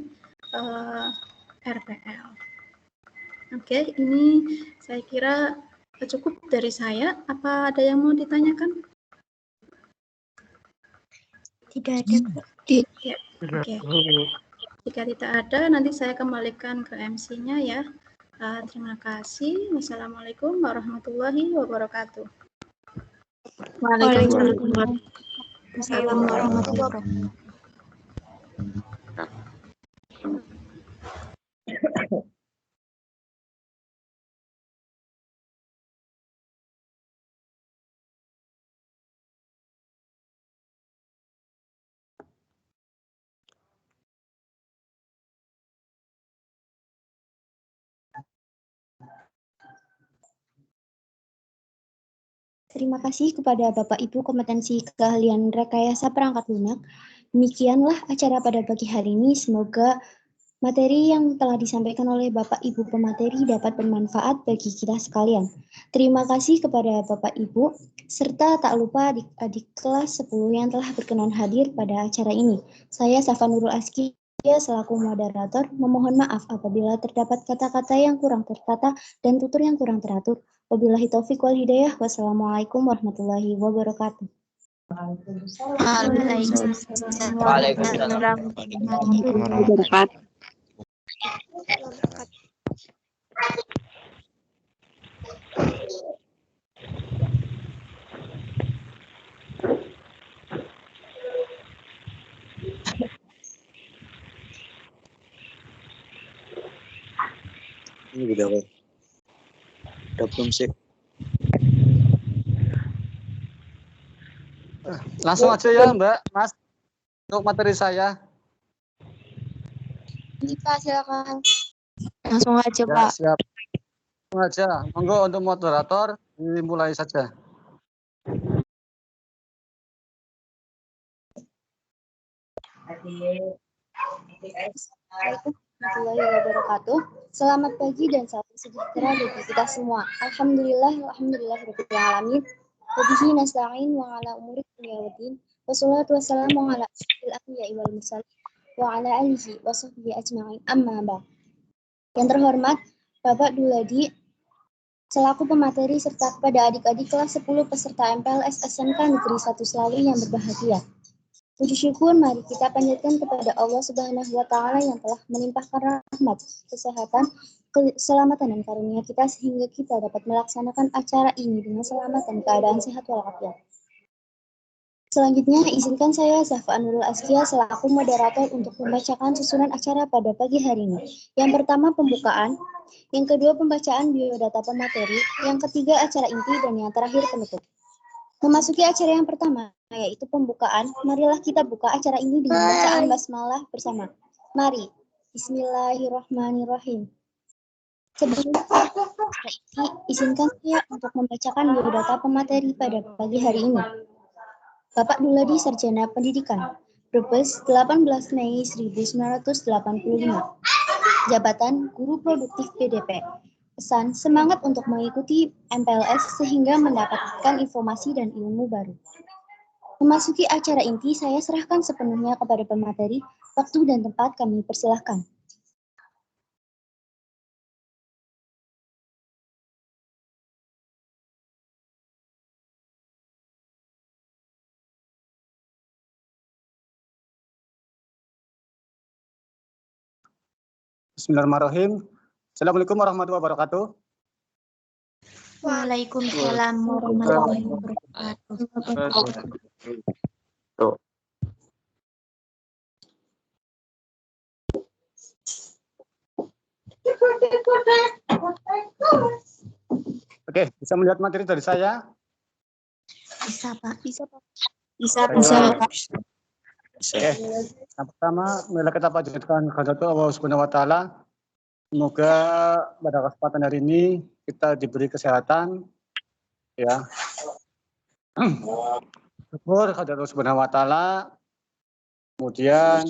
RPL. Oke, ini saya kira cukup dari saya. Apa ada yang mau ditanyakan? Tidak ada, Bu. Ya, oke. Jika tidak ada, nanti saya kembalikan ke MC-nya ya. Terima kasih. Wassalamualaikum warahmatullahi wabarakatuh. Waalaikumsalam warahmatullahi wabarakatuh. Terima kasih kepada Bapak Ibu kompetensi keahlian rekayasa perangkat lunak. Demikianlah acara pada pagi hari ini. Semoga materi yang telah disampaikan oleh Bapak Ibu pemateri dapat bermanfaat bagi kita sekalian. Terima kasih kepada Bapak Ibu, serta tak lupa adik-adik kelas 10 yang telah berkenan hadir pada acara ini. Saya Safa Nurul Aski, selaku moderator, memohon maaf apabila terdapat kata-kata yang kurang tertata dan tutur yang kurang teratur. Wabillahi taufiq wal hidayah. Wassalamualaikum warahmatullahi wabarakatuh. Waalaikumsalam. Ini udah belum sih. Langsung aja ya Mbak, Mas, untuk materi saya. Ini Pak, silakan. Langsung aja, Ya, Pak. siap. Langsung aja. Monggo untuk moderator dimulai saja. Assalamualaikum warahmatullahi wabarakatuh. Selamat pagi dan salam sejahtera bagi kita semua. Alhamdulillahirabbil alamin. Wabihi nasta'in wa ala umuri dunya waddin. Wassalatu wassalamu ala asyrofil anbiya'i wal mursalin wa ala alihi wa sahbihi ajma'in. Amma ba'd. Yang terhormat Bapak Duladi selaku pemateri serta kepada adik-adik kelas 10 peserta MPLS SMK Negeri 1 Selawi yang berbahagia. Puji syukur mari kita panjatkan kepada Allah Subhanahu wa taala yang telah melimpahkan rahmat, kesehatan, keselamatan dan karunia kita sehingga kita dapat melaksanakan acara ini dengan selamat dan keadaan sehat walafiat. Selanjutnya, izinkan saya Zafa Nurul Askia selaku moderator untuk membacakan susunan acara pada pagi hari ini. Yang pertama pembukaan, yang kedua pembacaan biodata pemateri, yang ketiga acara inti, dan yang terakhir penutup. Memasuki acara yang pertama, yaitu pembukaan, marilah kita buka acara ini dengan bacaan basmalah bersama. Mari, Bismillahirrahmanirrahim. Sebelum ini, izinkan saya untuk membacakan biodata pemateri pada pagi hari ini. Bapak Duladi Sarjana Pendidikan, Brebes 18 Mei 1985. Jabatan Guru Produktif PDP. Pesan semangat untuk mengikuti MPLS sehingga mendapatkan informasi dan ilmu baru. Memasuki acara inti, saya serahkan sepenuhnya kepada pemateri, waktu dan tempat kami persilahkan. Bismillahirrahmanirrahim. Assalamualaikum warahmatullahi wabarakatuh. Waalaikumsalam warahmatullahi wabarakatuh. Oke, bisa melihat materi dari saya? Bisa, Pak. Bisa, Pak. Bisa, Pak. Oke, yang pertama, marilah kita panjatkan kehadirat Allah Subhanahu wa taala. Semoga pada kesempatan hari ini kita diberi kesehatan, ya. Syukur kehadirat Allah Subhanahu wa taala. Kemudian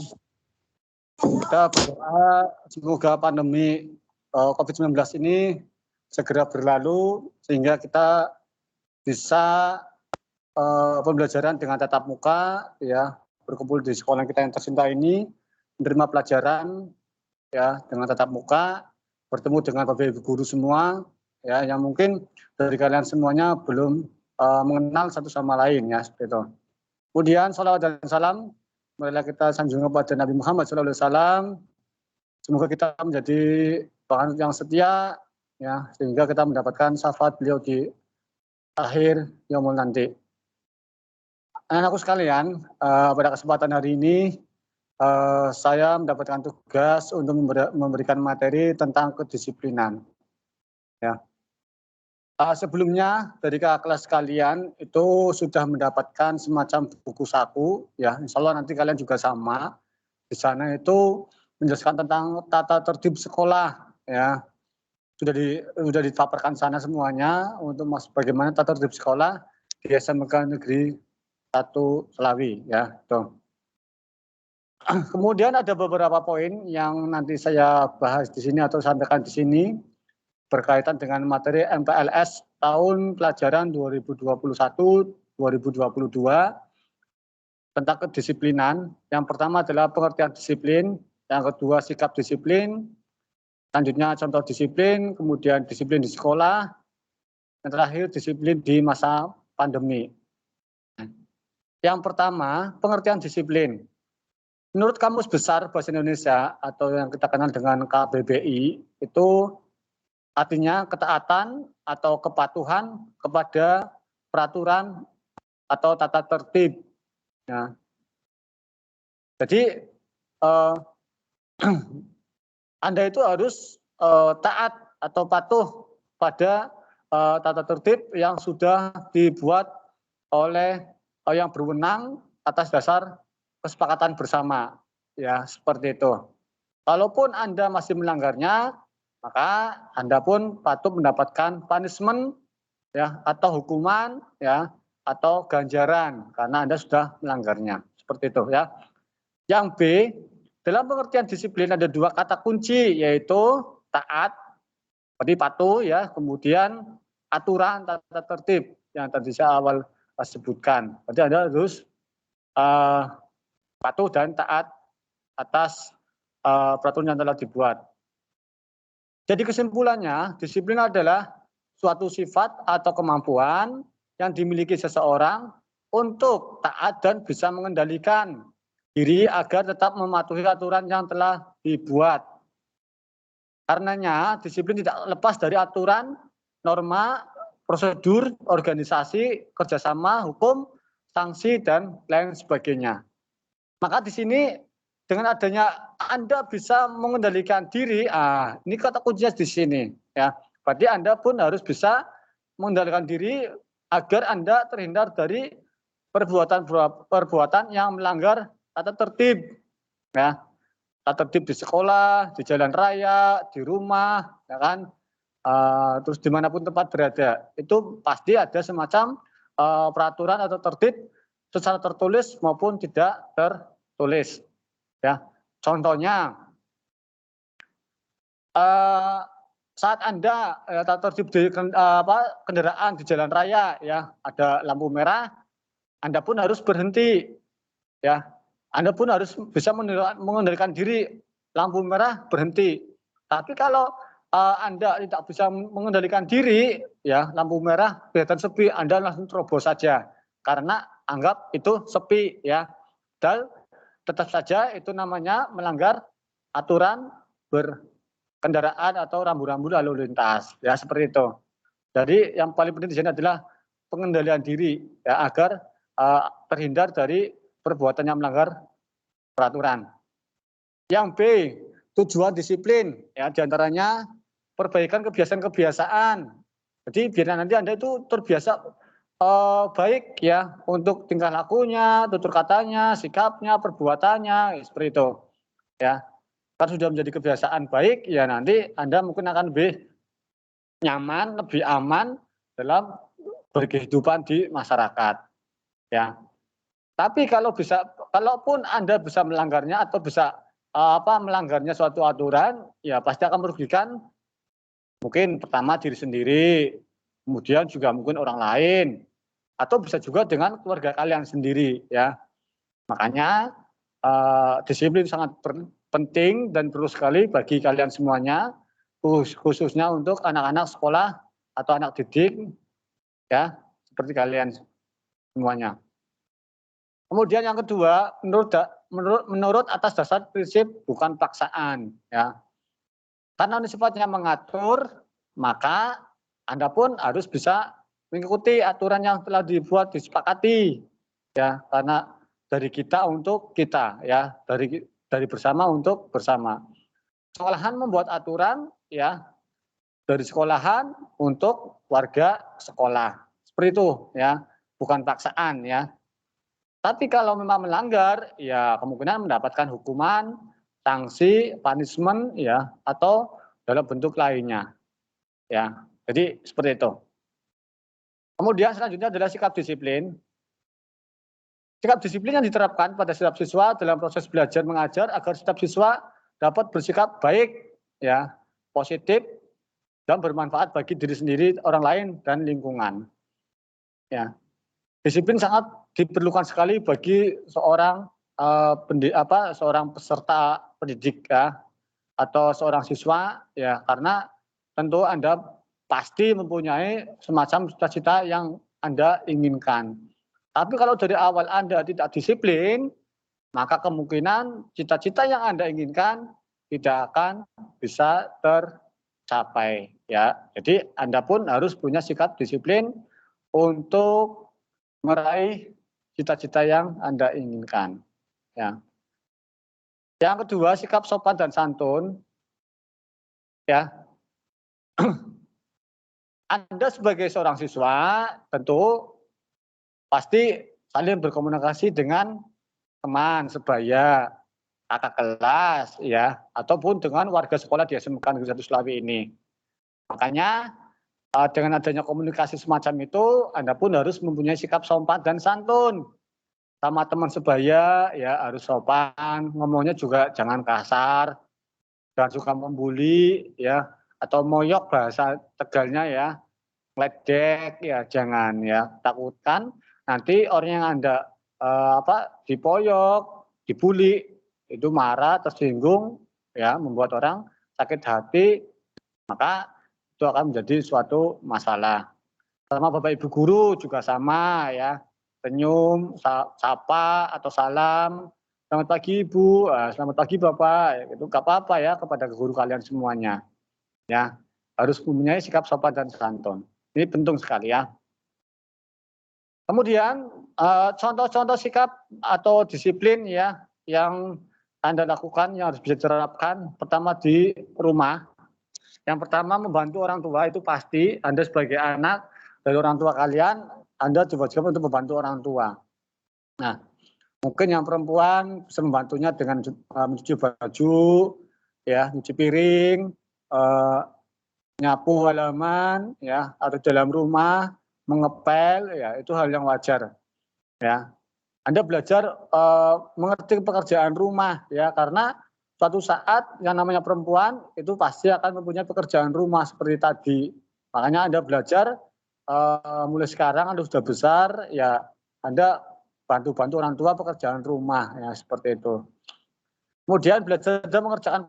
kita berdoa semoga pandemi COVID-19 ini segera berlalu sehingga kita bisa pembelajaran dengan tatap muka, ya, berkumpul di sekolah kita yang tercinta ini, menerima pelajaran ya dengan tatap muka, bertemu dengan Bapak Ibu guru semua, ya, yang mungkin dari kalian semuanya belum mengenal satu sama lain, ya, seperti itu. Kemudian salawat dan salam marilah kita sanjung kepada Nabi Muhammad SAW. Semoga kita menjadi penganut yang setia, ya, sehingga kita mendapatkan syafaat beliau di akhir yaumul nanti. Anak-anakku sekalian, pada kesempatan hari ini saya mendapatkan tugas untuk memberikan materi tentang kedisiplinan. Ya. Sebelumnya dari kakak kelas kalian itu sudah mendapatkan semacam buku saku, ya. Insya Allah nanti kalian juga sama. Di sana itu menjelaskan tentang tata tertib sekolah, ya. Sudah dipaparkan sana semuanya untuk bagaimana tata tertib sekolah di SMK Negeri 1 Selawi, ya. Tuh. Kemudian ada beberapa poin yang nanti saya bahas di sini atau sampaikan di sini berkaitan dengan materi MPLS tahun pelajaran 2021-2022 tentang kedisiplinan. Yang pertama adalah pengertian disiplin, yang kedua sikap disiplin, selanjutnya contoh disiplin, kemudian disiplin di sekolah, yang terakhir disiplin di masa pandemi. Yang pertama, pengertian disiplin. Menurut Kamus Besar Bahasa Indonesia atau yang kita kenal dengan KBBI, itu artinya ketaatan atau kepatuhan kepada peraturan atau tata tertib. Ya. Jadi Anda itu harus taat atau patuh pada tata tertib yang sudah dibuat oleh yang berwenang atas dasar kesepakatan bersama, ya, seperti itu. Kalaupun Anda masih melanggarnya, maka Anda pun patut mendapatkan punishment, ya, atau hukuman, ya, atau ganjaran karena Anda sudah melanggarnya, seperti itu, ya. Yang B, dalam pengertian disiplin ada dua kata kunci, yaitu taat, berarti patuh, ya, kemudian aturan tata tertib yang tadi saya awal sebutkan. Berarti Anda harus patuh dan taat atas peraturan yang telah dibuat. Jadi kesimpulannya, disiplin adalah suatu sifat atau kemampuan yang dimiliki seseorang untuk taat dan bisa mengendalikan diri agar tetap mematuhi aturan yang telah dibuat. Karenanya, disiplin tidak lepas dari aturan, norma, prosedur, organisasi, kerjasama, hukum, sanksi, dan lain sebagainya. Maka di sini dengan adanya Anda bisa mengendalikan diri, ini kata kuncinya di sini. Ya, berarti Anda pun harus bisa mengendalikan diri agar Anda terhindar dari perbuatan yang melanggar tata tertib. Ya, tata tertib di sekolah, di jalan raya, di rumah, ya kan, terus dimanapun tempat berada, itu pasti ada semacam peraturan atau tertib secara tertulis maupun tidak tertulis. Ya, contohnya saat Anda tata tertib di kendaraan di jalan raya, ya ada lampu merah, Anda pun harus berhenti, ya. Anda pun harus bisa mengendalikan diri, lampu merah berhenti. Tapi kalau Anda tidak bisa mengendalikan diri, ya lampu merah kelihatan sepi, Anda langsung terobos saja karena anggap itu sepi, ya. Dan tetap saja itu namanya melanggar aturan berkendaraan atau rambu-rambu lalu lintas, ya seperti itu. Jadi yang paling penting di sini adalah pengendalian diri, ya agar terhindar dari perbuatan yang melanggar peraturan. Yang B, tujuan disiplin, ya diantaranya perbaikan kebiasaan-kebiasaan. Jadi biar nanti Anda itu terbiasa baik, ya untuk tingkah lakunya, tutur katanya, sikapnya, perbuatannya, seperti itu. Ya, kalau sudah menjadi kebiasaan baik, ya nanti Anda mungkin akan lebih nyaman, lebih aman dalam berkehidupan di masyarakat. Ya. Tapi kalaupun Anda bisa melanggarnya atau bisa melanggarnya suatu aturan, ya pasti akan merugikan mungkin pertama diri sendiri, kemudian juga mungkin orang lain, atau bisa juga dengan keluarga kalian sendiri, ya. Makanya disiplin sangat penting dan perlu sekali bagi kalian semuanya, khususnya untuk anak-anak sekolah atau anak didik, ya seperti kalian semuanya. Kemudian yang kedua, menurut atas dasar prinsip bukan paksaan, ya. Karena ini sifatnya mengatur, maka Anda pun harus bisa mengikuti aturan yang telah dibuat, disepakati, ya. Karena dari kita untuk kita, ya, dari bersama untuk bersama. Sekolahan membuat aturan, ya, dari sekolahan untuk warga sekolah, seperti itu, ya, bukan paksaan, ya. Tapi kalau memang melanggar, ya kemungkinan mendapatkan hukuman, sanksi, punishment, ya, atau dalam bentuk lainnya, ya. Jadi seperti itu. Kemudian selanjutnya adalah sikap disiplin. Sikap disiplin yang diterapkan pada setiap siswa dalam proses belajar mengajar agar setiap siswa dapat bersikap baik, ya, positif, dan bermanfaat bagi diri sendiri, orang lain, dan lingkungan. Ya. Disiplin sangat diperlukan sekali bagi seorang seorang peserta pendidik, ya, atau seorang siswa, ya, karena tentu Anda pasti mempunyai semacam cita-cita yang Anda inginkan. Tapi kalau dari awal Anda tidak disiplin, maka kemungkinan cita-cita yang Anda inginkan tidak akan bisa tercapai, ya. Jadi Anda pun harus punya sikap disiplin untuk meraih cita-cita yang Anda inginkan, ya. Yang kedua, sikap sopan dan santun, ya. Anda sebagai seorang siswa tentu pasti saling berkomunikasi dengan teman sebaya, kakak kelas, ya, ataupun dengan warga sekolah di SMK Negeri 1 Slawi ini. Makanya dengan adanya komunikasi semacam itu, Anda pun harus mempunyai sikap sopan dan santun. Sama teman sebaya, ya harus sopan, ngomongnya juga jangan kasar, jangan suka membuli, ya, atau moyok bahasa Tegalnya, ya, ledek, ya jangan, ya. Takutkan nanti orang yang Anda dipoyok, dibuli, itu marah, tersinggung, ya, membuat orang sakit hati, maka itu akan menjadi suatu masalah. Sama Bapak Ibu guru juga sama, ya. senyum, sapa atau salam. Selamat pagi Ibu, selamat pagi Bapak. Itu nggak apa-apa ya kepada guru kalian semuanya. Ya, harus mempunyai sikap sopan dan santun. Ini penting sekali ya. Kemudian contoh-contoh sikap atau disiplin ya yang Anda lakukan yang harus bisa diterapkan. Pertama di rumah. Yang pertama membantu orang tua itu pasti. Anda sebagai anak dari orang tua kalian, Anda diwajibkan untuk membantu orang tua. Nah, mungkin yang perempuan bisa membantunya dengan mencuci baju, ya, mencuci piring, nyapu halaman, ya, atau dalam rumah, mengepel, ya, itu hal yang wajar, ya. Anda belajar mengerti pekerjaan rumah, ya, karena suatu saat yang namanya perempuan itu pasti akan mempunyai pekerjaan rumah seperti tadi. Makanya Anda belajar mulai sekarang Anda sudah besar, ya, Anda bantu-bantu orang tua pekerjaan rumah, ya, seperti itu. Kemudian belajar mengerjakan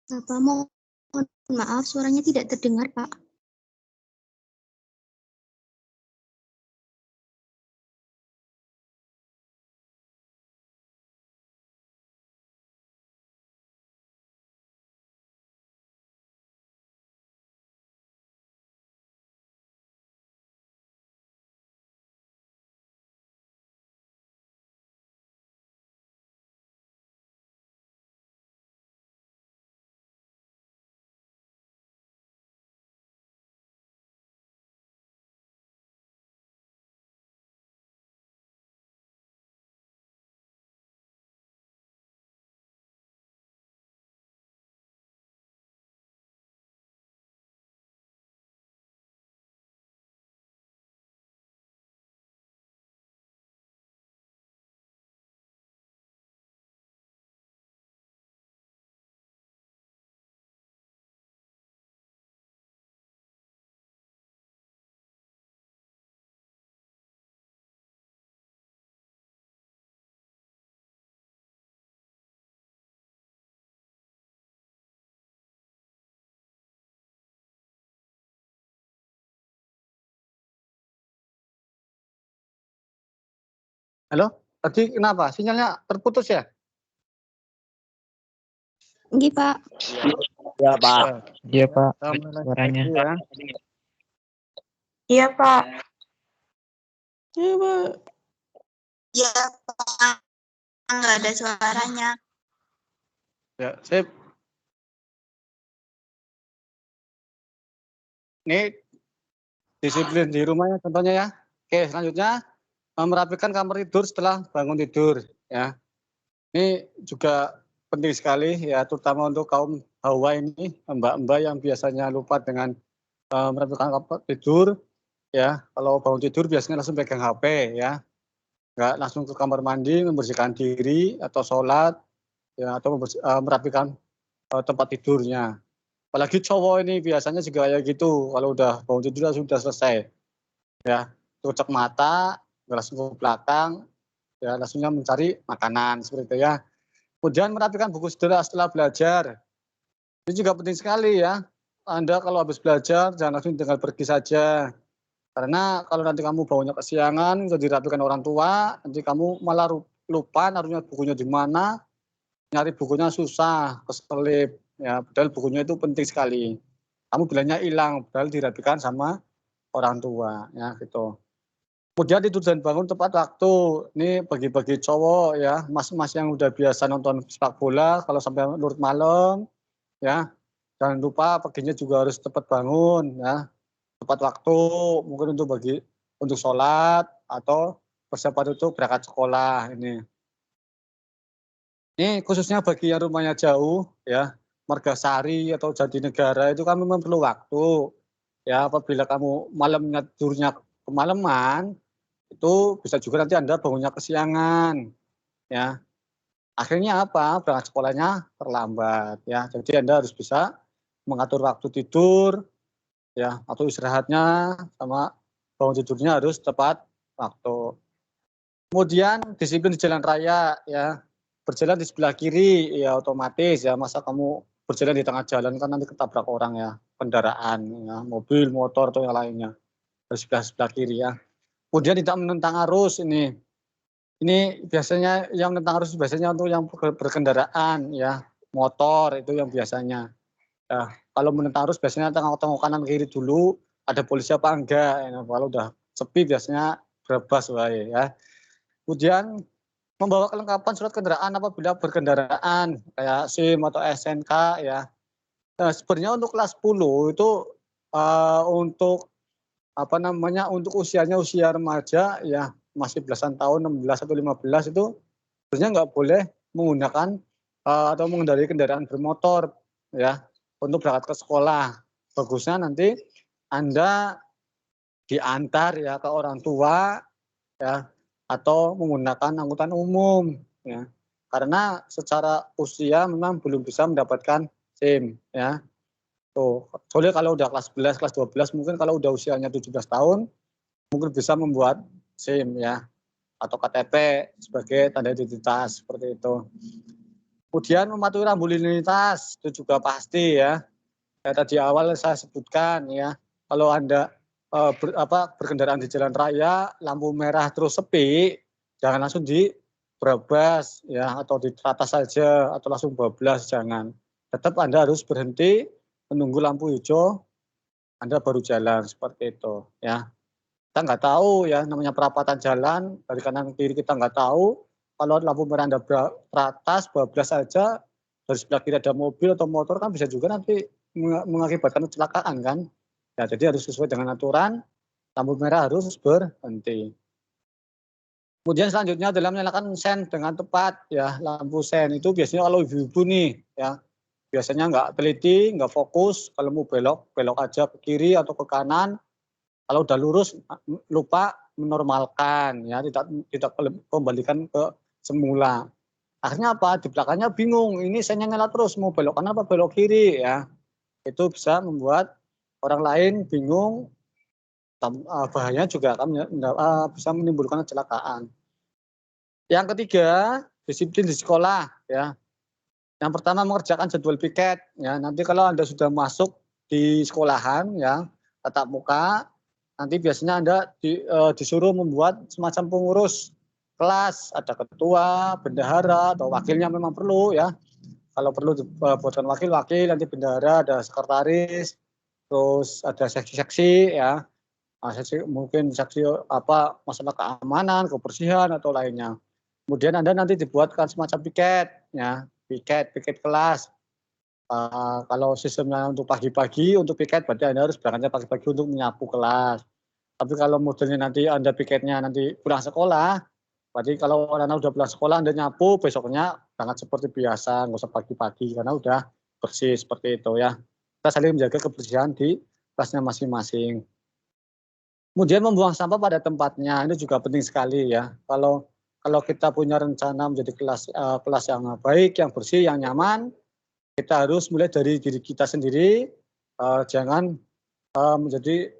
Bapak, mohon maaf, suaranya tidak terdengar, Pak. Halo, tadi kenapa? Sinyalnya terputus ya? Nggih, Pak. Ya, Pak. Iya Pak, Suaranya. Ya. Iya, Pak. Iya, Pak. Iya, Pak. Nggak ada suaranya. Ya, sip. Ini disiplin di rumahnya contohnya ya. Oke, selanjutnya merapikan kamar tidur setelah bangun tidur, ya. Ini juga penting sekali ya, terutama untuk kaum hawa ini, mbak-mbak yang biasanya lupa dengan merapikan kamar tidur, ya. Kalau bangun tidur biasanya langsung pegang HP, ya. nggak langsung ke kamar mandi membersihkan diri atau sholat, ya atau merapikan tempat tidurnya. Apalagi cowok ini biasanya juga kayak gitu, kalau udah bangun tidur sudah selesai, ya tutup mata, langsung ke belakang, ya langsungnya mencari makanan seperti itu ya. Kemudian merapikan buku setelah belajar, ini juga penting sekali ya. Anda kalau habis belajar jangan langsung tinggal pergi saja. Karena kalau nanti kamu baunya kesiangan, udah dirapikan orang tua, nanti kamu malah lupa naruhnya bukunya di mana, nyari bukunya susah, keselip. Ya, padahal bukunya itu penting sekali. Kamu bilangnya hilang, padahal dirapikan sama orang tua, ya gitu. Kemudian tidur dan bangun tepat waktu. Ini bagi-bagi cowok ya, mas-mas yang udah biasa nonton sepak bola, kalau sampai larut malam, ya jangan lupa paginya juga harus tepat bangun, ya tepat waktu, mungkin untuk sholat atau persiapan untuk berangkat sekolah ini. Ini khususnya bagi yang rumahnya jauh, ya Margasari atau Jatinegara itu kan memang perlu waktu. Ya apabila kamu malamnya tidurnya kemalaman, itu bisa juga nanti Anda bangunnya kesiangan, ya. Akhirnya apa? Berangkat sekolahnya terlambat, ya. Jadi Anda harus bisa mengatur waktu tidur, ya, atau istirahatnya sama bangun tidurnya harus tepat waktu. Kemudian disiplin di jalan raya, ya. Berjalan di sebelah kiri, ya otomatis ya. Masa kamu berjalan di tengah jalan kan nanti ketabrak orang ya, kendaraan, ya, mobil, motor atau yang lainnya. Di sebelah kiri ya. Kemudian tidak menentang arus ini. Ini biasanya yang menentang arus biasanya untuk yang berkendaraan ya, motor itu yang biasanya. Ya, kalau menentang arus biasanya tengok-tengok kanan kiri dulu, ada polisi apa enggak. Ya, kalau udah sepi biasanya bebas wae ya. Kemudian membawa kelengkapan surat kendaraan apabila berkendaraan kayak SIM atau SNK ya. Nah, sebenarnya untuk kelas 10 itu untuk apa namanya, untuk usianya usia remaja ya, masih belasan tahun 16 atau 15 itu sebenarnya nggak boleh menggunakan atau mengendarai kendaraan bermotor ya untuk berangkat ke sekolah. Bagusnya nanti Anda diantar ya ke orang tua ya atau menggunakan angkutan umum ya. Karena secara usia memang belum bisa mendapatkan SIM ya. Tuh, soalnya kalau udah kelas 11, kelas 12 mungkin kalau udah usianya 17 tahun mungkin bisa membuat SIM ya atau KTP sebagai tanda identitas seperti itu. Kemudian mematuhi rambu lalu lintas itu juga pasti ya. Kayak tadi awal saya sebutkan ya, kalau Anda berkendaraan di jalan raya, lampu merah terus sepi, jangan langsung diberabas ya atau diteratas saja atau langsung bablas jangan. Tetap Anda harus berhenti menunggu lampu hijau, Anda baru jalan seperti itu ya. Kita nggak tahu ya namanya perapatan jalan dari kanan kiri kita nggak tahu. Kalau lampu merah Anda teratas bablas saja dari sebelah kiri ada mobil atau motor kan bisa juga nanti mengakibatkan kecelakaan kan. Ya, jadi harus sesuai dengan aturan, lampu merah harus berhenti. Kemudian selanjutnya adalah menyalakan sen dengan tepat ya. Lampu sen itu biasanya kalau ibu-ibu nih ya, biasanya nggak teliti, nggak fokus, kalau mau belok aja ke kiri atau ke kanan. Kalau udah lurus lupa menormalkan ya, tidak kembalikan ke semula. Akhirnya apa? Di belakangnya bingung, ini sennya nyala terus mau belok kanan apa belok kiri ya. Itu bisa membuat orang lain bingung, bahayanya juga akan bisa menimbulkan kecelakaan. Yang ketiga, disiplin di sekolah ya. Yang pertama mengerjakan jadwal piket ya. Nanti kalau Anda sudah masuk di sekolahan ya, tatap muka, nanti biasanya Anda disuruh membuat semacam pengurus kelas, ada ketua, bendahara atau wakilnya memang perlu ya. Kalau perlu buatkan wakil, nanti bendahara, ada sekretaris, terus ada seksi-seksi ya, seksi mungkin seksi apa masalah keamanan, kebersihan atau lainnya. Kemudian Anda nanti dibuatkan semacam piket ya, piket kelas. Kalau sistemnya untuk pagi-pagi untuk piket berarti Anda harus berangkatnya pagi-pagi untuk menyapu kelas. Tapi kalau modelnya nanti Anda piketnya nanti pulang sekolah, berarti kalau Anda udah pulang sekolah Anda nyapu, besoknya berangkat seperti biasa, nggak usah pagi-pagi karena udah bersih seperti itu ya. Kita saling menjaga kebersihan di kelasnya masing-masing. Kemudian membuang sampah pada tempatnya, ini juga penting sekali ya. Kalau kalau kita punya rencana menjadi kelas yang baik, yang bersih, yang nyaman, kita harus mulai dari diri kita sendiri, jangan menjadi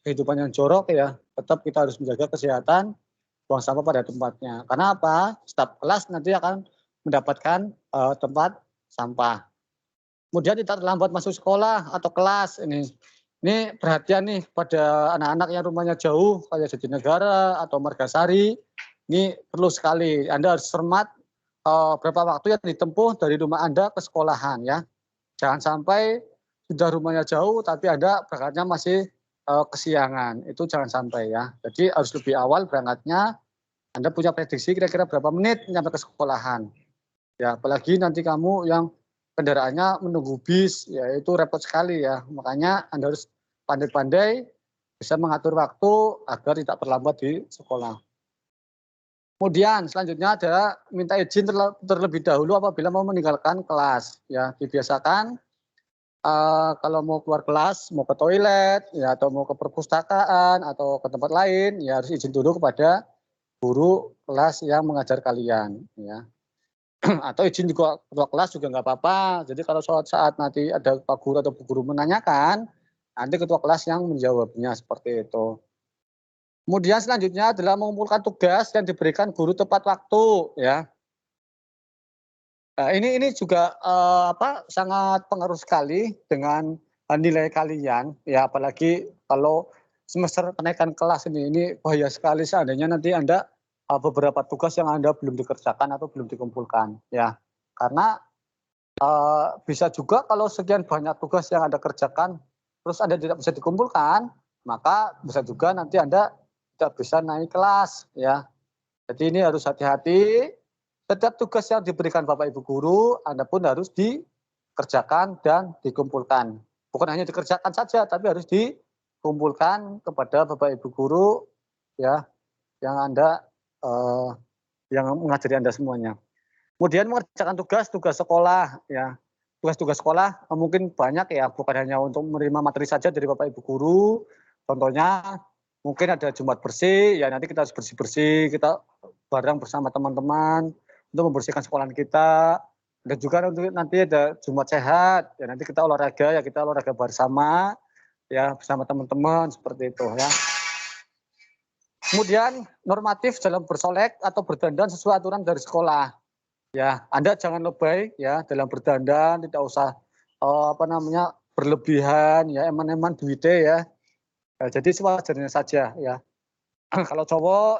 kehidupan yang jorok ya. Tetap kita harus menjaga kesehatan, buang sampah pada tempatnya. Karena apa? Setiap kelas nanti akan mendapatkan tempat sampah. Kemudian tidak terlambat masuk sekolah atau kelas ini. Ini perhatian nih pada anak-anak yang rumahnya jauh kayak Jatinegara atau Margasari. Ini perlu sekali. Anda harus cermat berapa waktu yang ditempuh dari rumah Anda ke sekolahan ya. Jangan sampai sudah rumahnya jauh tapi Anda berangkatnya masih kesiangan. Itu jangan sampai ya. Jadi harus lebih awal berangkatnya. Anda punya prediksi kira-kira berapa menit sampai ke sekolahan. Ya, apalagi nanti kamu yang kendaraannya menunggu bis, ya itu repot sekali ya. Makanya Anda harus pandai-pandai bisa mengatur waktu agar tidak terlambat di sekolah. Kemudian selanjutnya ada minta izin terlebih dahulu apabila mau meninggalkan kelas. Ya, dibiasakan kalau mau keluar kelas, mau ke toilet, ya atau mau ke perpustakaan atau ke tempat lain, ya harus izin dulu kepada guru kelas yang mengajar kalian. Ya. Atau izin juga ketua kelas juga nggak apa-apa. Jadi kalau saat nanti ada Pak Guru atau Bu Guru menanyakan, nanti ketua kelas yang menjawabnya seperti itu. Kemudian selanjutnya adalah mengumpulkan tugas yang diberikan guru tepat waktu ya. Nah, ini juga sangat pengaruh sekali dengan nilai kalian ya, apalagi kalau semester kenaikan kelas ini bahaya sekali seandainya nanti Anda beberapa tugas yang Anda belum dikerjakan atau belum dikumpulkan ya. Karena bisa juga kalau sekian banyak tugas yang Anda kerjakan terus Anda tidak bisa dikumpulkan, maka bisa juga nanti Anda tidak bisa naik kelas ya. Jadi ini harus hati-hati. Setiap tugas yang diberikan Bapak Ibu guru Anda pun harus dikerjakan dan dikumpulkan. Bukan hanya dikerjakan saja tapi harus dikumpulkan kepada Bapak Ibu guru ya yang Anda yang mengajari Anda semuanya. Kemudian mengerjakan tugas sekolah ya. Tugas-tugas sekolah mungkin banyak ya, bukan hanya untuk menerima materi saja dari Bapak Ibu guru. Contohnya mungkin ada Jumat bersih, ya nanti kita harus bersih-bersih, kita bareng bersama teman-teman untuk membersihkan sekolahan kita. Dan juga nanti ada Jumat sehat, ya nanti kita olahraga bersama ya bersama teman-teman seperti itu ya. Kemudian normatif dalam bersolek atau berdandan sesuai aturan dari sekolah. Ya, Anda jangan lebay ya dalam berdandan, tidak usah berlebihan ya, eman-eman duitnya ya. Jadi sewajarnya saja ya. Kalau cowok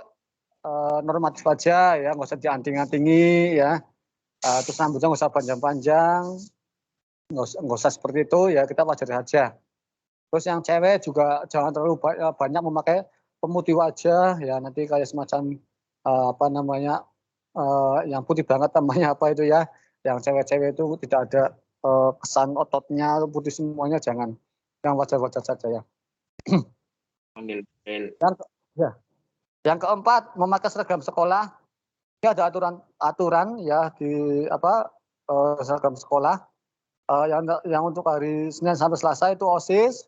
normatif aja ya, nggak usah dianting-antingi ya. Terus rambutnya nggak usah panjang-panjang, nggak usah seperti itu ya, kita wajar saja. Terus yang cewek juga jangan terlalu banyak memakai pemutih wajah ya, nanti kayak semacam yang putih banget namanya apa itu ya, yang cewek-cewek itu tidak ada kesan ototnya putih semuanya, jangan, yang wajar-wajar saja ya. Yang keempat, memakai seragam sekolah. Ini ada aturan ya di seragam sekolah. Yang untuk hari Senin sampai Selasa itu OSIS,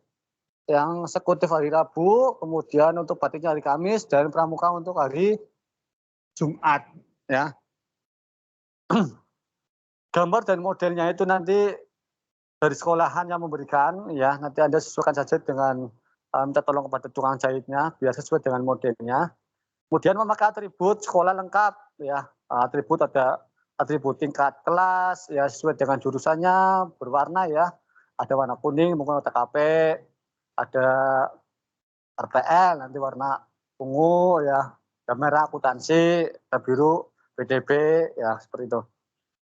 yang eksekutif hari Rabu, kemudian untuk batiknya hari Kamis, dan pramuka untuk hari Jumat ya. Gambar dan modelnya itu nanti dari sekolahan yang memberikan ya, nanti Anda sesuaikan saja dengan minta tolong kepada tukang jahitnya biar sesuai dengan modelnya. Kemudian memakai atribut sekolah lengkap ya, atribut ada atribut tingkat kelas ya sesuai dengan jurusannya, berwarna ya, ada warna kuning mungkin TKP, ada RPL nanti warna ungu ya, ada merah akuntansi, ada biru PDB ya seperti itu.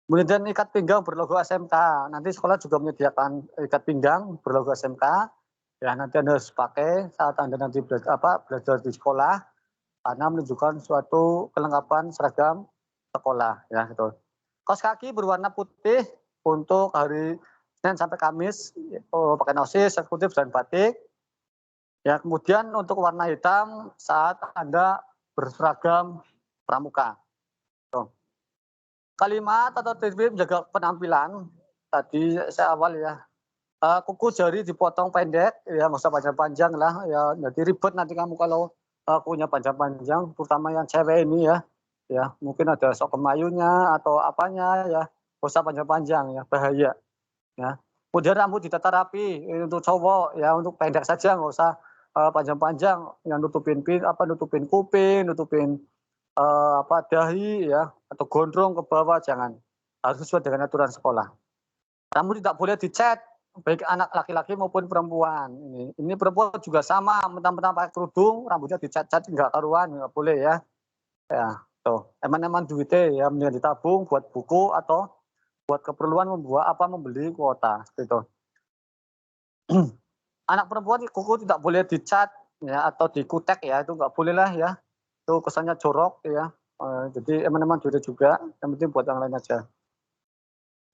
Kemudian ikat pinggang berlogo SMK. Nanti sekolah juga menyediakan ikat pinggang berlogo SMK. Ya nanti Anda harus pakai saat Anda nanti belajar di sekolah karena menunjukkan suatu kelengkapan seragam sekolah ya gitu. Kaos kaki berwarna putih untuk hari Senin sampai Kamis pakai OSIS, eksekutif dan batik. Ya, kemudian untuk warna hitam saat Anda berseragam pramuka. Tuh. Kalimat atau tips menjaga penampilan tadi saya awal ya. Kuku jari dipotong pendek ya, nggak usah panjang-panjang lah ya. Jadi ribet nanti kamu kalau kukunya panjang-panjang, terutama yang cewek ini ya. ya. Mungkin ada sok kemayunya atau apanya ya, nggak usah panjang-panjang ya, bahaya ya. Kemudian rambut ditata rapi untuk cowok ya, untuk pendek saja, nggak usah panjang-panjang yang nutupin kuping, nutupin dahi ya, atau gondrong ke bawah, jangan. Harus sesuai dengan aturan sekolah. Rambut tidak boleh dicat, baik anak laki-laki maupun perempuan. Ini perempuan juga sama, mentang-mentang pakai kerudung, rambutnya dicat-cat nggak karuan, nggak boleh ya. Ya, tuh. Eman-eman duitnya ya mendingan ditabung buat buku atau buat keperluan membeli kuota gitu. Anak perempuan kuku tidak boleh dicat ya atau dikutek ya, itu nggak boleh lah ya. Itu kesannya jorok ya. Jadi eman-eman duitnya juga, yang penting buat yang lain aja.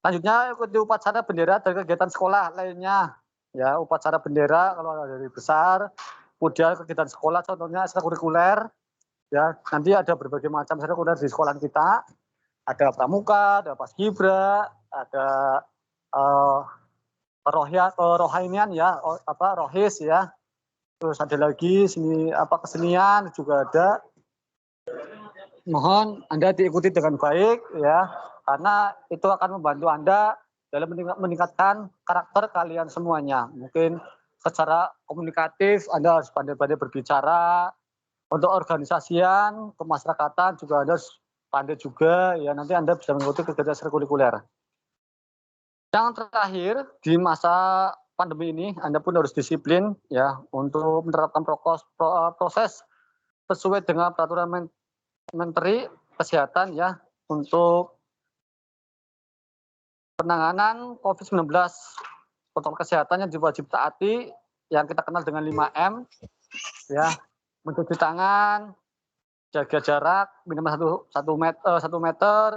Selanjutnya ikuti upacara bendera dari kegiatan sekolah lainnya. Ya, upacara bendera kalau ada dari besar, kemudian kegiatan sekolah contohnya ekstrakurikuler. Ya, nanti ada berbagai macam ekstrakurikuler di sekolah kita. Ada pramuka, ada paskibra, ada rohanian ya, rohis ya. Terus ada lagi sini kesenian juga ada. Mohon Anda diikuti dengan baik ya, karena itu akan membantu Anda dalam meningkatkan karakter kalian semuanya. Mungkin secara komunikatif Anda harus pandai-pandai berbicara, untuk organisasian, kemasyarakatan juga Anda harus pandai juga ya, nanti Anda bisa mengikuti kegiatan ekstrakurikuler. Yang terakhir, di masa pandemi ini Anda pun harus disiplin ya untuk menerapkan proses sesuai dengan peraturan Menteri Kesehatan ya untuk penanganan COVID-19, protokol kesehatan yang wajib taati yang kita kenal dengan 5M ya, mencuci tangan, jaga jarak minimal 1 meter,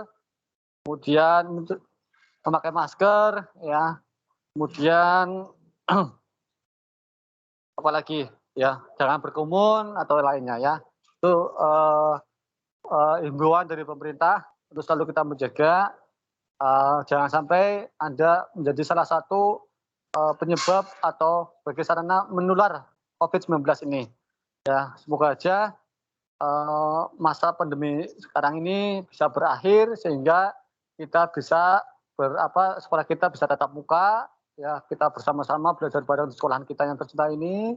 kemudian memakai masker ya, kemudian apalagi ya, jangan berkerumun atau lainnya ya. Itu himbauan dari pemerintah untuk selalu kita menjaga, jangan sampai Anda menjadi salah satu penyebab atau sebagai sarana menular COVID-19 ini. Ya, semoga aja masa pandemi sekarang ini bisa berakhir sehingga kita bisa sekolah kita bisa tatap muka ya, kita bersama-sama belajar bareng di sekolahan kita yang tercinta ini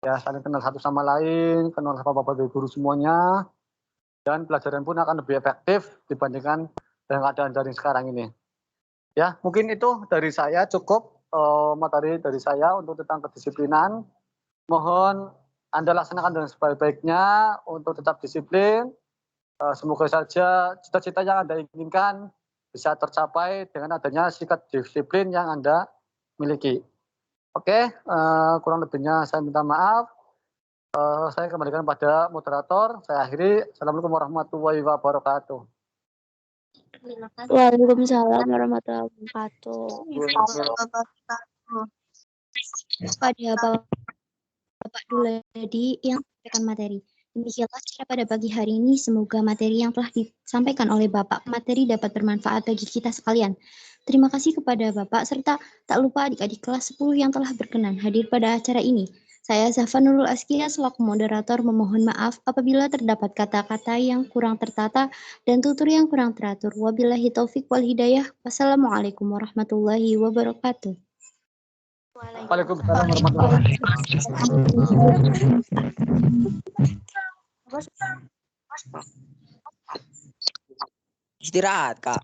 ya, saling kenal satu sama lain, kenal sama Bapak Ibu guru semuanya, dan pelajaran pun akan lebih efektif dibandingkan dengan keadaan daring sekarang ini. Ya, mungkin itu dari saya, cukup materi dari saya untuk tentang kedisiplinan. Mohon Anda laksanakan dengan sebaik-baiknya untuk tetap disiplin. Semoga saja cita-cita yang Anda inginkan bisa tercapai dengan adanya sikap disiplin yang Anda miliki. Oke, kurang lebihnya saya minta maaf. Saya kembalikan pada moderator. Saya akhiri. Assalamualaikum warahmatullahi wabarakatuh. Waalaikumsalam warahmatullahi wabarakatuh. Kepada Bapak Duladi yang menyampaikan materi. Demikianlah acara pada pagi hari ini. Semoga materi yang telah disampaikan oleh Bapak materi dapat bermanfaat bagi kita sekalian. Terima kasih kepada Bapak serta tak lupa adik-adik kelas 10 yang telah berkenan hadir pada acara ini. Saya Zafar Nurul Askia selaku moderator memohon maaf apabila terdapat kata-kata yang kurang tertata dan tutur yang kurang teratur. Wabillahi taufik wal hidayah. Wassalamualaikum warahmatullahi wabarakatuh. Waalaikumsalam warahmatullahi Istirahat, Kak.